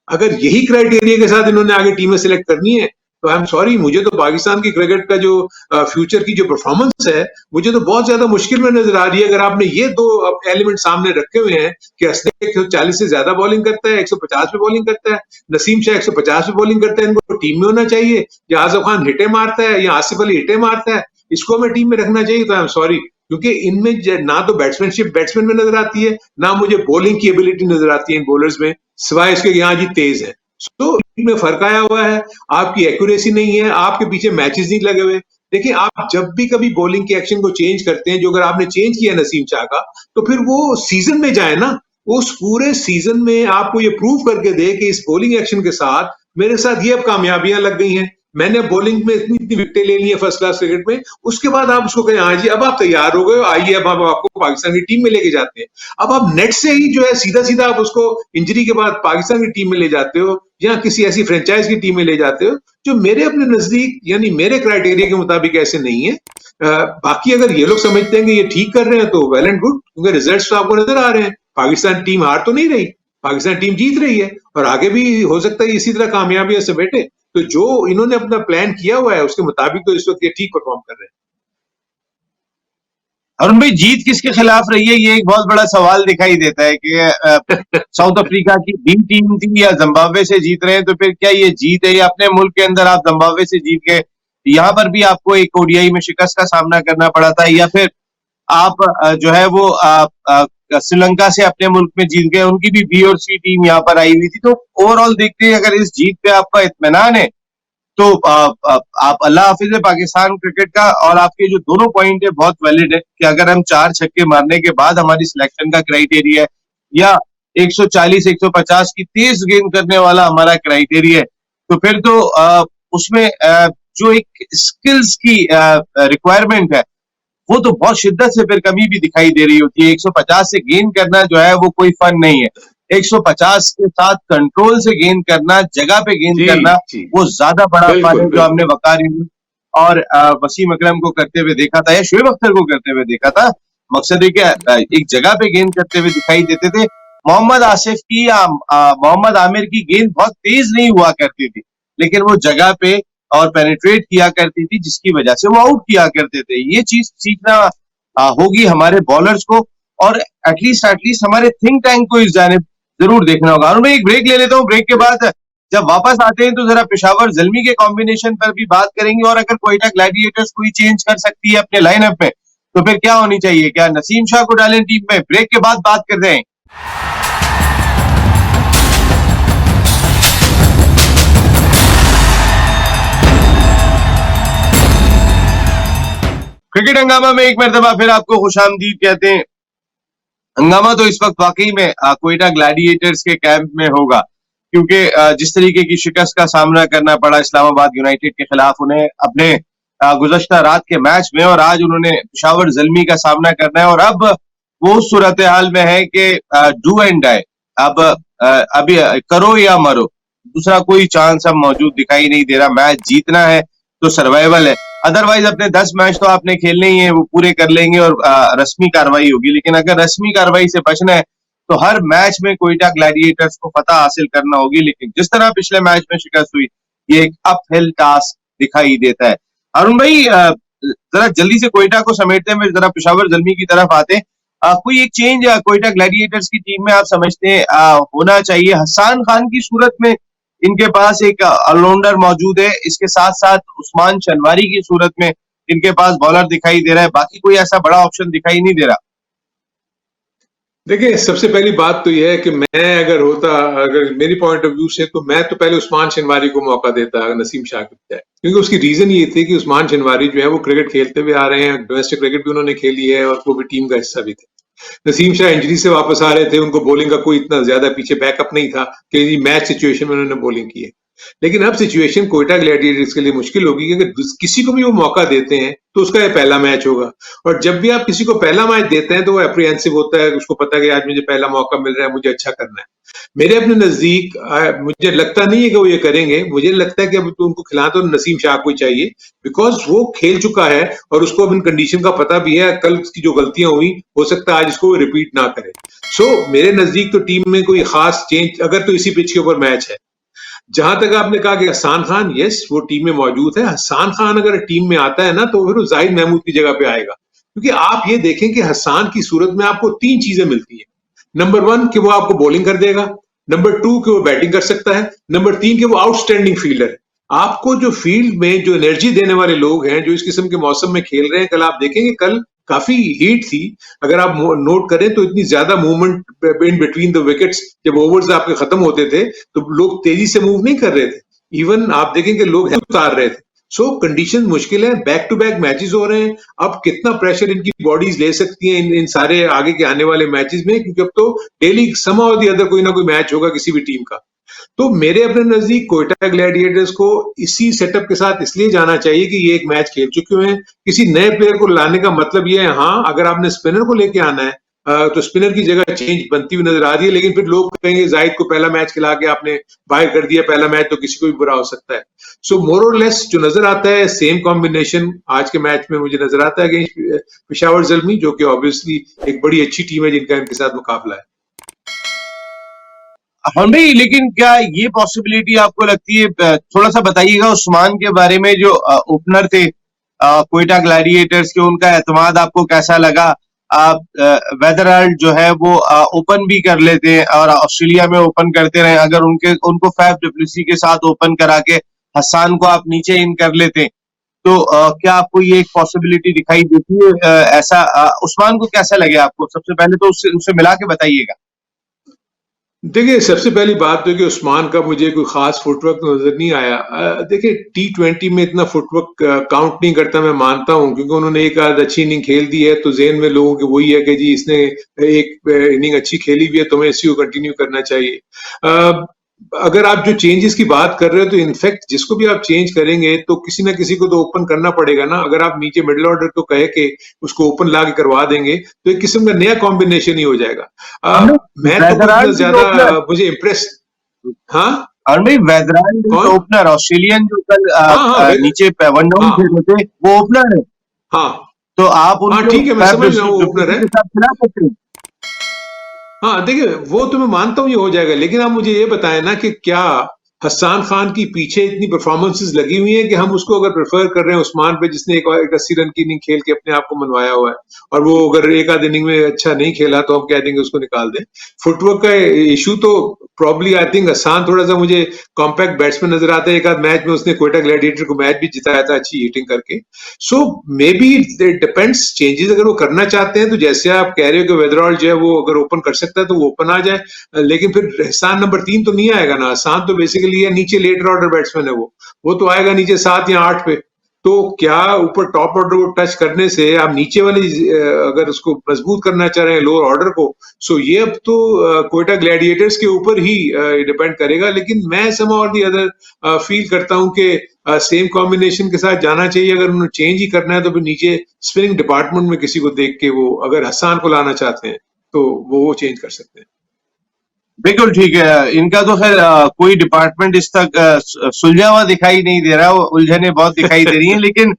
अगर यही क्राइटेरिया के साथ इन्होंने आगे टीमें सिलेक्ट करनी है, तो आई एम सॉरी, मुझे तो पाकिस्तान की क्रिकेट का जो फ्यूचर की जो परफॉर्मेंस है, मुझे तो बहुत ज्यादा मुश्किल में नजर आ रही है। अगर आपने ये 2 एलिमेंट सामने रखे हुए हैं कि असद 140 से ज्यादा बॉलिंग करता है, 150 पे बॉलिंग करता है, नसीम शाह 150 पे बॉलिंग करता है, इनको टीम में होना चाहिए, या आजम खान हिटे मारता है या आसिफ अली हिटे मारता है, इसको हमें टीम में रखना चाहिए, तो आई एम सॉरी, क्योंकि इनमें ना तो बैट्समैन में नजर आती है, ना मुझे बॉलिंग की एबिलिटी नजर आती है इन बॉलर्स में, सिवाय इसके यहाँ जी तेज है। तो में फर्क आया हुआ है, आपकी एक्यूरेसी नहीं है, आपके पीछे मैचेस नहीं लगे हुए। देखिए, आप जब भी कभी बॉलिंग के एक्शन को चेंज करते हैं, जो अगर आपने चेंज किया नसीम शाह का, तो फिर वो सीजन में जाए ना, उस पूरे सीजन में आपको ये प्रूव करके दे कि इस बॉलिंग एक्शन के साथ मेरे साथ ये अब कामयाबियां लग गई हैं, मैंने बॉलिंग में इतनी इतनी विकेटें ले ली है फर्स्ट क्लास क्रिकेट में। उसके बाद आप उसको कहें हाँ जी अब आप तैयार हो गए, आइए अब हम आपको पाकिस्तान की टीम में लेके जाते हैं। अब आप नेट से ही जो है सीधा सीधा आप उसको इंजरी के बाद पाकिस्तान की टीम में ले जाते हो या किसी ऐसी फ्रेंचाइज की टीम में ले जाते हो जो मेरे अपने नजदीक यानी मेरे क्राइटेरिया के मुताबिक ऐसे नहीं है। बाकी अगर ये लोग समझते हैं कि ये ठीक कर रहे हैं तो वेल एंड गुड, क्योंकि रिजल्ट्स तो आपको नजर आ रहे हैं। पाकिस्तान टीम हार तो नहीं रही, पाकिस्तान टीम जीत रही है और आगे भी हो सकता है इसी तरह कामयाबियां से बैठे। तो जो इन्होंने अपना प्लान किया हुआ है उसके मुताबिक तो इस वक्त ये ठीक परफॉर्म कर रहे हैं। अरुण भाई, जीत किसके खिलाफ रही है, ये एक बहुत बड़ा सवाल दिखाई देता है कि साउथ अफ्रीका की बी टीम थी या जिम्बाब्वे से जीत रहे हैं, तो फिर क्या ये जीत है या अपने मुल्क के अंदर आप जिम्बाब्वे से जीत गए, यहाँ पर भी आपको एक ओडीआई में शिकस्त का सामना करना पड़ा था, या फिर आप जो है वो श्रीलंका से अपने मुल्क में जीत गए, उनकी भी बी और सी टीम यहाँ पर आई हुई थी। तो ओवरऑल देखते हैं अगर इस जीत पे आपका इत्मीनान है तो आप अल्लाह हाफिज है पाकिस्तान क्रिकेट का। और आपके जो दोनों पॉइंट है बहुत वैलिड है कि अगर हम 4 छक्के मारने के बाद हमारी सिलेक्शन का क्राइटेरिया है या 140 150 की तेज गेंद करने वाला हमारा क्राइटेरिया है, तो फिर तो उसमें जो एक स्किल्स की रिक्वायरमेंट है वो तो बहुत शिद्दत से फिर कमी भी दिखाई दे रही होती है। 150 से गेंद करना जो है वो कोई फन नहीं है, 150 के साथ कंट्रोल से गेंद करना, जगह पे गेंद करना, वो ज्यादा बड़ा फन है जो हमने वकार और वसीम अकरम को करते हुए देखा था या शोएब अख्तर को करते हुए देखा था। मकसद है कि एक जगह पे गेंद करते हुए दिखाई देते थे। मोहम्मद आसिफ की या मोहम्मद आमिर की गेंद बहुत तेज नहीं हुआ करती थी, लेकिन वो जगह पे और पेनिट्रेट किया करती थी, जिसकी वजह से वो आउट किया करते थे। ये चीज सीखना होगी हमारे बॉलर्स को, और एटलीस्ट हमारे थिंक टैंक को इस जानिब जरूर देखना होगा। और मैं एक ब्रेक ले लेता हूँ, ब्रेक के बाद जब वापस आते हैं तो जरा पेशावर जल्मी के कॉम्बिनेशन पर भी बात करेंगे, और अगर कोयटा ग्लैडिएटर्स कोई चेंज कर सकती है अपने लाइनअप में तो फिर क्या होनी चाहिए, क्या नसीम शाह को डालें टीम में? ब्रेक के बाद बात करते हैं। क्रिकेट हंगामा में एक मरतबा फिर आपको खुशामदीद कहते हैं। हंगामा तो इस वक्त वाकई में कोयटा ग्लैडिएटर्स के कैंप में होगा, क्योंकि जिस तरीके की शिकस्त का सामना करना पड़ा इस्लामाबाद यूनाइटेड के खिलाफ उन्हें अपने गुज़श्ता रात के मैच में, और आज उन्होंने पेशावर ज़ल्मी का सामना करना है। और अब वो सूरत हाल में है कि डू एंड डाई, अब अभी करो या मरो, दूसरा कोई चांस अब मौजूद दिखाई नहीं दे रहा। मैच जीतना है तो सर्वाइवल है, अदरवाइज अपने 10 मैच तो आपने खेलने ही है, वो पूरे कर लेंगे और रस्मी कार्रवाई होगी। लेकिन अगर रस्मी कार्रवाई से बचना है तो हर मैच में कोयटा ग्लैडिएटर्स को फतह हासिल करना होगी। लेकिन जिस तरह पिछले मैच में शिकस्त हुई, ये एक अपहिल टास्क दिखाई देता है। अरुण भाई, जरा जल्दी से कोयटा को समेटते हैं, जरा पेशावर ज़ल्मी की तरफ आते हैं। कोई एक चेंज कोयटा ग्लैडिएटर्स की टीम में आप समझते हैं होना चाहिए? हसन खान की सूरत में इनके पास एक ऑलराउंडर मौजूद है, इसके साथ साथ उस्मान शनवारी की सूरत में इनके पास बॉलर दिखाई दे रहा है, बाकी कोई ऐसा बड़ा ऑप्शन दिखाई नहीं दे रहा। देखिए, सबसे पहली बात तो यह है कि मैं अगर मेरी पॉइंट ऑफ व्यू से, तो मैं तो पहले उस्मान शनवारी को मौका देता नसीम शाह के बजाय, क्योंकि उसकी रीजन ये थी कि उस्मान शनवारी जो है वो क्रिकेट खेलते हुए आ रहे हैं, डोमेस्टिक क्रिकेट भी उन्होंने खेली है और वो भी टीम का हिस्सा भी थे। नसीम शाह इंजरी से वापस आ रहे थे, उनको बॉलिंग का कोई इतना ज्यादा पीछे बैकअप नहीं था कि मैच सिचुएशन में उन्होंने बॉलिंग की है। लेकिन अब सिचुएशन कोयटा ग्लैडिएटर्स के लिए मुश्किल होगी कि अगर किसी को भी वो मौका देते हैं तो उसका ये पहला मैच होगा, और जब भी आप किसी को पहला मैच देते हैं तो वो एप्रीहेंसिव होता है, उसको पता है कि आज मुझे पहला मौका मिल रहा है, मुझे अच्छा करना है। मेरे अपने नजदीक मुझे लगता नहीं है कि वो ये करेंगे। मुझे लगता है कि अब तो उनको खिलाना तो नसीम शाह को ही चाहिए, बिकॉज वो खेल चुका है और उसको अब इन कंडीशन का पता भी है। कल उसकी जो गलतियां हुई, हो सकता है आज इसको रिपीट ना करे। मेरे नजदीक तो टीम में कोई खास चेंज, अगर तो इसी पिच के ऊपर मैच है। जहां तक आपने कहा कि हसन खान, यस वो टीम में मौजूद है। हसन खान अगर टीम में आता है ना तो फिर वो जाहिद महमूद की जगह पे आएगा, क्योंकि आप ये देखें कि हसन की सूरत में आपको 3 चीजें मिलती है। नंबर 1 कि वो आपको बॉलिंग कर देगा, नंबर 2 कि वो बैटिंग कर सकता है, नंबर 3 कि वो आउटस्टैंडिंग फील्डर है। आपको जो फील्ड में जो एनर्जी देने वाले लोग हैं, जो इस किस्म के मौसम में खेल रहे हैं, कल आप देखेंगे कल काफी हीट थी। अगर आप नोट करें तो इतनी ज्यादा movement in between the wickets, जब ओवर्स आपके खत्म होते थे तो लोग तेजी से मूव नहीं कर रहे थे, इवन आप देखेंगे लोग उतार रहे थे। कंडीशन मुश्किल है, बैक टू बैक मैचेस हो रहे हैं। अब कितना प्रेशर इनकी बॉडीज ले सकती हैं इन सारे आगे के आने वाले मैचेस में, क्योंकि अब तो डेली समहाउ द अदर कोई ना कोई मैच होगा किसी भी टीम का। तो मेरे अपने नजदीक कोयटा ग्लैडिएटर्स को इसी सेटअप के साथ इसलिए जाना चाहिए कि ये एक मैच खेल चुके हैं। किसी नए प्लेयर को लाने का मतलब ये है, हाँ अगर आपने स्पिनर को लेके आना है तो स्पिनर की जगह चेंज बनती हुई नजर आ रही है। लेकिन फिर लोग कहेंगे जाहिद को पहला मैच खिला के आपने बाहर कर दिया, पहला मैच तो किसी को भी बुरा हो सकता है। मोर और लेस जो नजर आता है, सेम कॉम्बिनेशन आज के मैच में मुझे नजर आता है अगेंस्ट पेशावर ज़ल्मी, जो कि ऑब्वियसली एक बड़ी अच्छी टीम है जिनका इनके साथ मुकाबला है। हाँ भाई, लेकिन क्या ये पॉसिबिलिटी आपको लगती है, थोड़ा सा बताइएगा उस्मान के बारे में, जो ओपनर थे कोयटा ग्लैडिएटर्स के, उनका एतमाद आपको कैसा लगा? वेदरहाल्ड जो है वो ओपन भी कर लेते हैं और ऑस्ट्रेलिया में ओपन करते रहे, अगर उनको फैफ डुप्लेसी के साथ ओपन करा के हसन को आप नीचे इन कर लेते तो क्या आपको ये एक पॉसिबिलिटी दिखाई देती है ऐसा? उस्मान को कैसा लगे आपको? सबसे पहले तो उससे मिला के बताइएगा। देखिए, सबसे पहली बात तो कि उस्मान का मुझे कोई खास फुटवर्क नजर नहीं आया। देखिए, T20 में इतना फुटवर्क काउंट नहीं करता, मैं मानता हूं, क्योंकि उन्होंने एक आध अच्छी इनिंग खेल दी है तो जेहन में लोगों के वही है कि जी इसने एक इनिंग अच्छी खेली भी है तो हमें इसी को कंटिन्यू करना चाहिए। अगर आप जो चेंजेस की बात कर रहे हो तो इनफैक्ट जिसको भी आप चेंज करेंगे तो किसी ना किसी को तो ओपन करना पड़ेगा ना। अगर आप नीचे मिडिल ऑर्डर को कहे के उसको ओपन ला के करवा देंगे तो एक किस्म का नया कॉम्बिनेशन ही हो जाएगा। मैं तो ज्यादा मुझे इम्प्रेस, हाँ और भाई वेदरहाल्ड ओपनर ऑस्ट्रेलियन जो कल नीचे वन डाउन खेल थे वो ओपनर है। हाँ तो आप उनको ठीक है, मैं समझ रहा हूँ ओपनर है, खिला सकते हैं। हाँ देखिए, वो तो मैं मानता हूँ ये हो जाएगा, लेकिन आप मुझे ये बताएं ना कि क्या हसन खान की पीछे इतनी परफॉर्मेंसेस लगी हुई हैं कि हम उसको अगर प्रेफर कर रहे हैं उस्मान पे, जिसने एक 80 रन की इनिंग खेल के अपने आप को मनवाया हुआ है, और वो अगर एक आध इनिंग में अच्छा नहीं खेला तो हम कह देंगे उसको निकाल दें। फुटवर्क का इशू तो प्रॉब्ली आई थिंक हसन थोड़ा सा मुझे कॉम्पैक्ट बैट्समैन नजर आता है। एक आध मैच में उसने कोयटा ग्लैडिएटर को मैच भी जिताया था अच्छी हिटिंग करके। So maybe it depends, changes अगर वो करना चाहते हैं तो जैसे आप कह रहे हो कि वेदरॉल जो है वो अगर ओपन कर सकता है तो वो ओपन आ जाए, लेकिन फिर हसन नंबर 3 तो नहीं आएगा ना। हसन तो बेसिकली है नीचे लेटर ऑर्डर बैट्समैन है, वो तो आएगा नीचे 7 या 8 पे। तो क्या ऊपर टॉप ऑर्डर को टच करने से आप नीचे वाली अगर उसको मजबूत करना चाह रहे हैं लोअर ऑर्डर को, सो ये अब तो कोयटा ग्लैडिएटर्स के ऊपर ही डिपेंड करेगा। लेकिन मैं सम और दी अदर फील करता हूं कि सेम कॉम्बिनेशन के साथ जाना चाहिए। अगर उन्हें चेंज ही करना है तो फिर नीचे स्पिनिंग डिपार्टमेंट में किसी को देख के, वो अगर हसन को लाना चाहते हैं तो वो चेंज कर सकते हैं। बिल्कुल ठीक है। इनका तो खैर कोई डिपार्टमेंट इस तक सुलझा हुआ दिखाई नहीं दे रहा, उलझने बहुत दिखाई दे रही हैं, लेकिन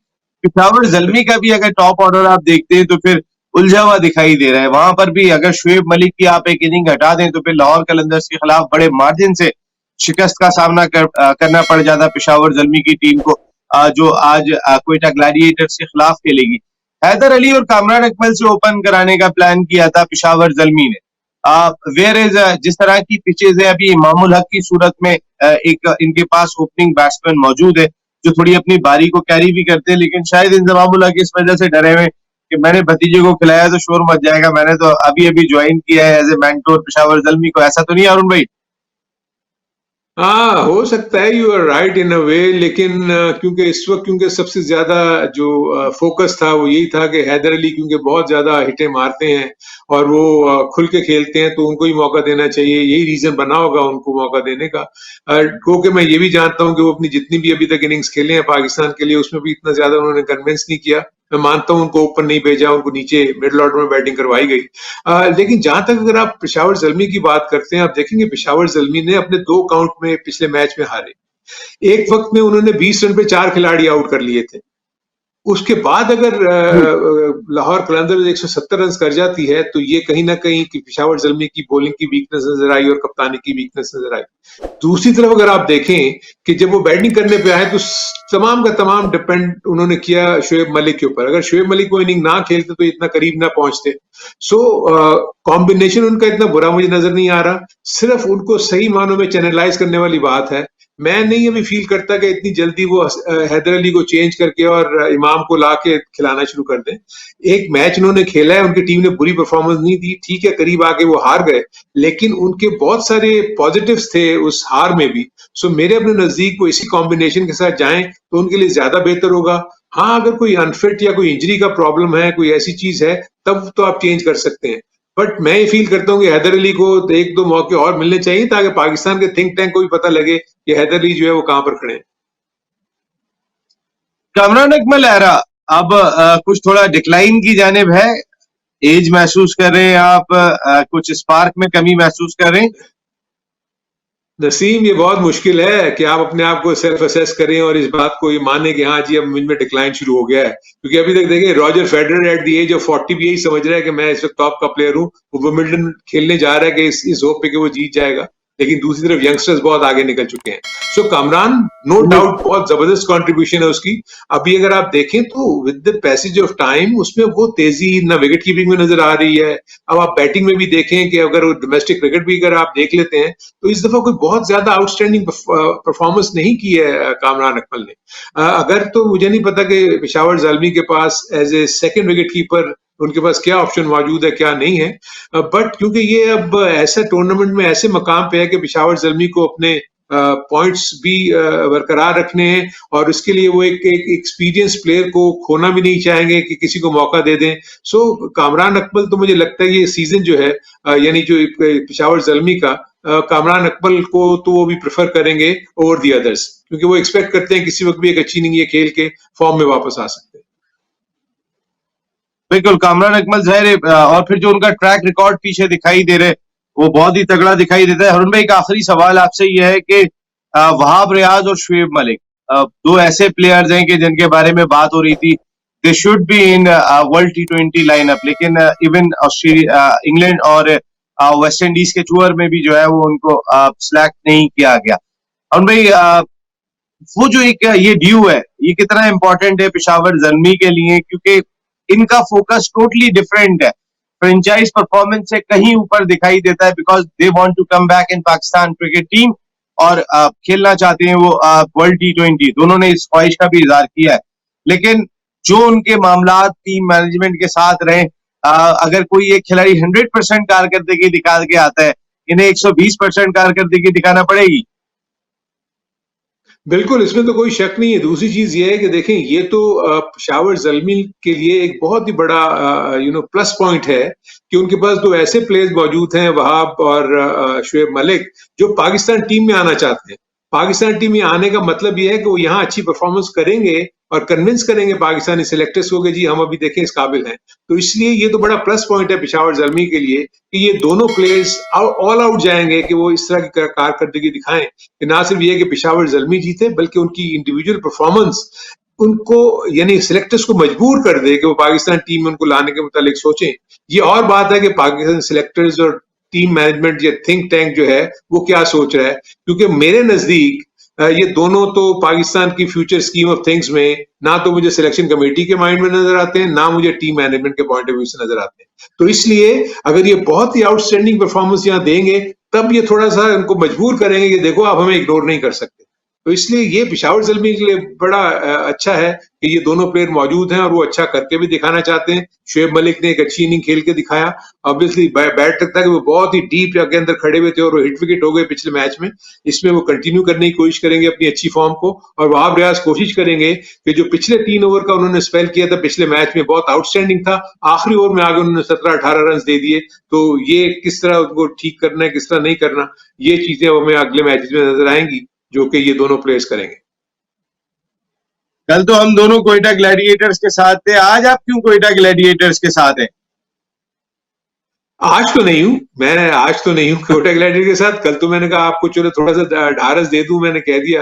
पिशावर जल्मी का भी अगर टॉप ऑर्डर आप देखते हैं तो फिर उलझा हुआ दिखाई दे रहा है। वहां पर भी अगर शुएब मलिक की आप एक इनिंग हटा दें तो फिर लाहौर कलंदर्स के खिलाफ बड़े मार्जिन से शिकस्त का सामना करना पड़ जाता पिशावर जल्मी की टीम को, जो आज कोयटा ग्लैडिएटर्स के खिलाफ खेलेगी। हैदर अली और कामरान अकमल से ओपन कराने का प्लान किया था पिशावर जल्मी ने। वेयर इज जिस तरह की पिचेज है अभी, इमामुल हक की सूरत में एक इनके पास ओपनिंग बैट्समैन मौजूद है जो थोड़ी अपनी बारी को कैरी भी करते हैं, लेकिन शायद इंजमामुल हक इस वजह से डरे हुए कि मैंने भतीजे को खिलाया तो शोर मच जाएगा, मैंने तो अभी अभी ज्वाइन किया है एज ए मेंटोर पिशावर जल्मी को। ऐसा तो नहीं अरुण भाई? हाँ, हो सकता है, यू आर राइट इन अ वे। लेकिन क्योंकि इस वक्त क्योंकि सबसे ज्यादा जो फोकस था वो यही था कि हैदर अली क्योंकि बहुत ज्यादा हिटें मारते हैं और वो खुल के खेलते हैं तो उनको ही मौका देना चाहिए, यही रीजन बना होगा उनको मौका देने का। क्योंकि मैं ये भी जानता हूँ कि वो अपनी जितनी भी अभी तक इनिंग्स खेले हैं पाकिस्तान के लिए उसमें भी इतना ज्यादा उन्होंने कन्विंस नहीं किया। मैं मानता हूं उनको ऊपर नहीं भेजा, उनको नीचे मिडिल ऑर्डर में बैटिंग करवाई गई। लेकिन जहां तक अगर आप पेशावर जल्मी की बात करते हैं, आप देखेंगे पेशावर जल्मी ने अपने 2 काउंट में पिछले मैच में हारे। एक वक्त में उन्होंने 20 रन पे 4 खिलाड़ी आउट कर लिए थे। उसके बाद अगर लाहौर कलंदर्स 170 रन कर जाती है तो ये कहीं ना कहीं कि पेशावर जल्मी की बॉलिंग की वीकनेस नजर आई और कप्तानी की वीकनेस नजर आई। दूसरी तरफ अगर आप देखें कि जब वो बैटिंग करने पे आए तो तमाम का तमाम डिपेंड उन्होंने किया शुएब मलिक के ऊपर। अगर शुएब मलिक वो इनिंग ना खेलते तो इतना करीब ना पहुंचते। सो कॉम्बिनेशन उनका इतना बुरा मुझे नजर नहीं आ रहा, सिर्फ उनको सही मानों में चैनलाइज करने वाली बात है। मैं नहीं अभी फील करता कि इतनी जल्दी वो हैदर अली को चेंज करके और इमाम को ला के खिलाना शुरू कर दें। एक मैच उन्होंने खेला है, उनकी टीम ने बुरी परफॉर्मेंस नहीं दी, ठीक है करीब आके वो हार गए, लेकिन उनके बहुत सारे पॉजिटिव्स थे उस हार में भी। सो मेरे अपने नजदीक वो इसी कॉम्बिनेशन के साथ जाएं तो उनके लिए ज्यादा बेहतर होगा। हाँ, अगर कोई अनफिट या कोई इंजरी का प्रॉब्लम है, कोई ऐसी चीज है, तब तो आप चेंज कर सकते हैं। बट मैं ये फील करता हूँ कि हैदर अली को 1-2 मौके और मिलने चाहिए ताकि पाकिस्तान के थिंक टैंक को भी पता लगे कि हैदर अली जो है वो कहां पर खड़े हैं। कामरान अकमल एरा अब कुछ थोड़ा डिक्लाइन की जानिब है, एज महसूस कर रहे हैं आप, कुछ स्पार्क में कमी महसूस कर रहे हैं? नसीम, ये बहुत मुश्किल है कि आप अपने आप को सेल्फ असेस करें और इस बात को ये माने कि हाँ जी अब मुझ में डिक्लाइन शुरू हो गया है। क्योंकि अभी तक देखें Roger Federer at the age of 40 भी यही समझ रहा है कि मैं इस वक्त टॉप का प्लेयर हूँ, वो विंबलडन खेलने जा रहा है कि इस होप पे कि वो जीत जाएगा। लेकिन दूसरी तरफ यंगस्टर्स बहुत आगे निकल चुके हैं। सो कामरान नो डाउट बहुत जबरदस्त कंट्रीब्यूशन है उसकी। अभी अगर आप देखें तो with the passage of time उसमें वो तेजी ना विकेट कीपिंग में नजर आ रही है। अब आप बैटिंग में भी देखें कि अगर डोमेस्टिक क्रिकेट भी अगर आप देख लेते हैं तो इस दफा कोई बहुत ज्यादा आउटस्टैंडिंग परफॉर्मेंस नहीं की है कामरान अकमल ने। अगर तो मुझे नहीं पता कि पेशावर ज़ल्मी के पास as a second wicket keeper उनके पास क्या ऑप्शन मौजूद है क्या नहीं है। बट क्योंकि ये अब ऐसा टूर्नामेंट में ऐसे मकाम पे है कि पेशावर ज़ल्मी को अपने पॉइंट्स भी बरकरार रखने हैं और इसके लिए वो एक एक्सपीरियंस प्लेयर को खोना भी नहीं चाहेंगे कि किसी को मौका दे दें। सो कामरान अकमल तो मुझे लगता है ये सीजन जो है यानी जो पेशावर ज़ल्मी का कामरान अकमल को तो वो भी प्रेफर करेंगे ओवर दी अदर्स, क्योंकि वो एक्सपेक्ट करते हैं किसी वक्त भी एक अच्छी इनिंग ये खेल के फॉर्म में वापस आ सकते हैं। बिल्कुल, कामरान अकमल ज़ाहिर और फिर जो उनका ट्रैक रिकॉर्ड पीछे दिखाई दे रहे वो बहुत ही तगड़ा दिखाई देता है। हरुण भाई, एक आखिरी सवाल आपसे यह है कि वहाब रियाज और शुएब मलिक दो ऐसे प्लेयर्स हैं कि जिनके बारे में बात हो रही थी they should be in world T20 lineup, लेकिन इवन ऑस्ट्रेलिया, इंग्लैंड और वेस्ट इंडीज के टूर में भी जो है वो उनको सिलेक्ट नहीं किया गया। और भाई वो जो एक ये ड्यू है, ये कितना इंपॉर्टेंट है पेशावर जल्मी के लिए, क्योंकि इनका फोकस टोटली डिफरेंट है, फ्रेंचाइज परफॉर्मेंस से कहीं ऊपर दिखाई देता है, because they want to come back in Pakistan cricket team, और खेलना चाहते हैं वो वर्ल्ड T20। दोनों ने इस ख्वाहिश का भी इजहार किया है, लेकिन जो उनके मामला टीम मैनेजमेंट के साथ रहे, अगर कोई एक खिलाड़ी 100% कारकर्दगी दिखा के आता है, इन्हें 120% कारकर्दगी दिखाना पड़ेगी। बिल्कुल, इसमें तो कोई शक नहीं है। दूसरी चीज़ ये है कि देखें, ये तो पेशावर ज़ल्मी के लिए एक बहुत ही बड़ा प्लस पॉइंट है कि उनके पास 2 ऐसे प्लेयर्स मौजूद हैं, वहाब और शुएब मलिक, जो पाकिस्तान टीम में आना चाहते हैं। पाकिस्तान टीम में आने का मतलब ये है कि वो यहाँ अच्छी परफॉर्मेंस करेंगे और कन्विंस करेंगे पाकिस्तानी सिलेक्टर्स को कि जी हम अभी देखें इस काबिल हैं। तो इसलिए ये तो बड़ा प्लस पॉइंट है पेशावर ज़ल्मी के लिए कि ये दोनों प्लेयर्स ऑल आउट जाएंगे कि वो इस तरह की कारकर्दगी दिखाएं कि ना सिर्फ ये कि पेशावर ज़ल्मी जीते, बल्कि उनकी इंडिविजुअल परफॉर्मेंस उनको यानी सिलेक्टर्स को मजबूर कर दे कि वो पाकिस्तान टीम में उनको लाने के मुतालिक सोचें। ये और बात है कि पाकिस्तान सिलेक्टर्स और टीम मैनेजमेंट या थिंक टैंक जो है वो क्या सोच रहा है, क्योंकि मेरे नजदीक ये दोनों तो पाकिस्तान की फ्यूचर स्कीम ऑफ थिंग्स में ना तो मुझे सिलेक्शन कमेटी के माइंड में नजर आते हैं, ना मुझे टीम मैनेजमेंट के पॉइंट ऑफ व्यू से नजर आते हैं। तो इसलिए अगर ये बहुत ही आउटस्टैंडिंग परफॉर्मेंस यहाँ देंगे, तब ये थोड़ा सा उनको मजबूर करेंगे कि देखो आप हमें इग्नोर नहीं कर सकते। तो इसलिए ये पेशावर ज़ल्मी के लिए बड़ा अच्छा है कि ये दोनों प्लेयर मौजूद हैं और वो अच्छा करके भी दिखाना चाहते हैं। शुएब मलिक ने एक अच्छी इनिंग खेल के दिखाया। ऑब्वियसली बैट तक था कि वो बहुत ही डीप के अंदर खड़े हुए थे और वो हिट विकेट हो गए पिछले मैच में। इसमें वो कंटिन्यू करने की कोशिश करेंगे अपनी अच्छी फॉर्म को, और वहाब रियाज कोशिश करेंगे कि जो पिछले 3 ओवर का उन्होंने स्पेल किया था पिछले मैच में बहुत आउटस्टैंडिंग था, आखिरी ओवर में आगे उन्होंने 17-18 रन दे दिए। तो ये किस तरह उनको ठीक करना है, किस तरह नहीं करना, ये चीजें हमें अगले मैचेस में नजर आएंगी जो कि ये दोनों प्लेयर्स करेंगे। कल तो हम दोनों कोयटा ग्लैडिएटर्स के साथ थे, आज आप क्यों कोयटा ग्लैडिएटर्स के साथ हैं? आज तो नहीं हूं मैं, आज तो नहीं हूं कोयटा ग्लैडिएटर के साथ। कल तो मैंने कहा आपको चलो थोड़ा सा ढारस दे दूं, मैंने कह दिया।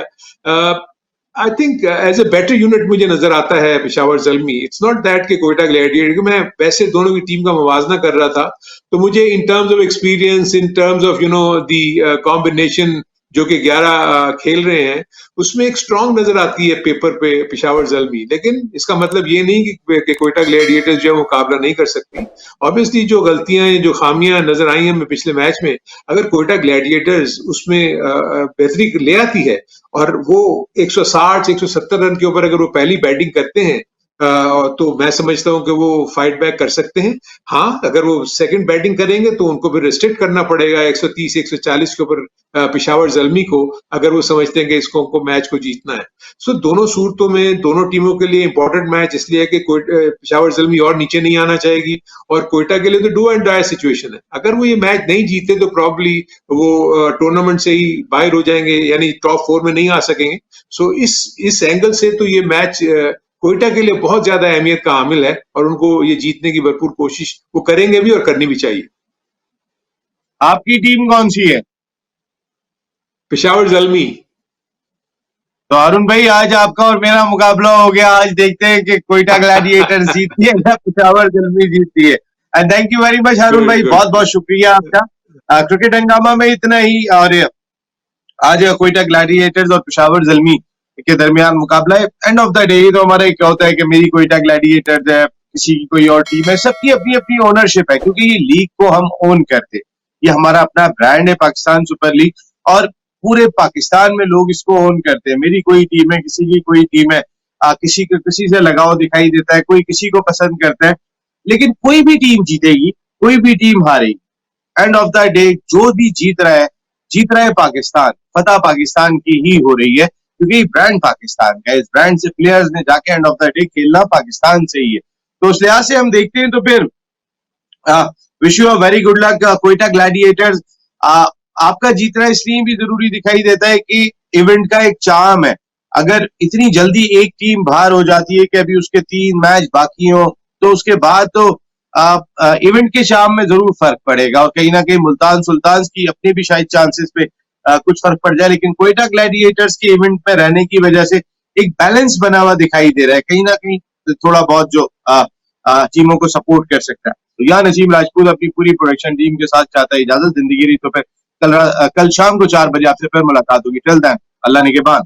I think as a better unit मुझे नजर आता है Peshawar Zalmi. It's not that कि कोयटा ग्लैडिएटर, मैं वैसे दोनों की टीम का मुवाजना कर रहा था, तो मुझे in terms of experience, in terms of the combination जो कि 11 खेल रहे हैं, उसमें एक स्ट्रांग नजर आती है पेपर पे पेशावर ज़ल्मी। लेकिन इसका मतलब ये नहीं कि कोयटा ग्लैडिएटर्स जो है मुकाबला नहीं कर सकती। ऑब्वियसली जो गलतियां, जो खामियां नजर आई हैं पिछले मैच में, अगर कोयटा ग्लैडिएटर्स उसमें बेहतरी ले आती है और वो 160-170 रन के ऊपर अगर वो पहली बैटिंग करते हैं, तो मैं समझता हूं कि वो फाइट बैक कर सकते हैं। हाँ, अगर वो सेकंड बैटिंग करेंगे तो उनको फिर रिस्ट्रिक्ट करना पड़ेगा 130-140 के ऊपर पेशावर ज़ल्मी को, अगर वो समझते हैं कि इसको मैच को जीतना है। सो दोनों सूरतों में दोनों टीमों के लिए इंपॉर्टेंट मैच इसलिए है कि पेशावर ज़ल्मी और नीचे नहीं आना चाहेगी, और कोयटा के लिए तो डू एंड डाई सिचुएशन है। अगर वो ये मैच नहीं जीते तो प्रॉब्ली वो टूर्नामेंट से ही बाहर हो जाएंगे, यानी टॉप 4 में नहीं आ सकेंगे। सो इस एंगल से तो ये मैच कोयटा के लिए बहुत ज्यादा अहमियत का हामिल है, और उनको ये जीतने की भरपूर कोशिश वो करेंगे भी और करनी भी चाहिए। आपकी टीम कौन सी है? पेशावर ज़ल्मी। तो अरुण भाई, आज आपका और मेरा मुकाबला हो गया। आज देखते हैं कि कोयटा ग्लैडिएटर्स जीतती है या पेशावर ज़ल्मी जीतती है। And thank you very much Arun भाई, बहुत बहुत शुक्रिया आपका। क्रिकेट हंगामा में इतना ही, और आज कोयटा ग्लैडिएटर्स और पेशावर ज़ल्मी के दरमियान मुकाबला है। एंड ऑफ द डे तो हमारा क्या होता है कि मेरी कोयटा ग्लैडिएटर्स है, किसी की कोई और टीम है, सबकी अपनी अपनी ओनरशिप है, क्योंकि ये लीग को हम ओन करते, ये हमारा अपना ब्रांड है पाकिस्तान सुपर लीग, और पूरे पाकिस्तान में लोग इसको ओन करते हैं। मेरी कोई टीम है, किसी की कोई टीम है, किसी को किसी से लगाव दिखाई देता है, कोई किसी को पसंद करता है, लेकिन कोई भी टीम जीतेगी, कोई भी टीम हारेगी। एंड ऑफ द डे जो भी जीत रहा है पाकिस्तान, फतह पाकिस्तान की ही हो रही है, क्योंकि ब्रांड पाकिस्तान का है। इस ब्रांड से प्लेयर्स ने जाके एंड ऑफ द डे खेलना पाकिस्तान से ही है। तो उस लिहाज से हम देखते हैं, तो फिर wish you a very good luck Quetta Gladiators. आपका जीतना इसलिए भी जरूरी दिखाई देता है कि इवेंट का एक चार्म है। अगर इतनी जल्दी एक टीम बाहर हो जाती है कि अभी उसके 3 मैच बाकी हो, तो उसके बाद तो इवेंट के चार्म में जरूर फर्क पड़ेगा, और कहीं ना कहीं मुल्तान सुल्तान की अपने भी शायद चांसेस पे कुछ फर्क पड़ जाए। लेकिन कोयटा ग्लैडिएटर्स के इवेंट में रहने की वजह से एक बैलेंस बना हुआ दिखाई दे रहा है, कहीं ना कहीं थोड़ा बहुत जो टीमों को सपोर्ट कर सकता है। तो यहाँ नसीम राजपूत अपनी पूरी प्रोडक्शन टीम के साथ चाहता है इजाजत। जिंदगी रही तो फिर कल शाम को 4 बजे आपसे फिर मुलाकात होगी। टिल देन अल्लाह निगहबान।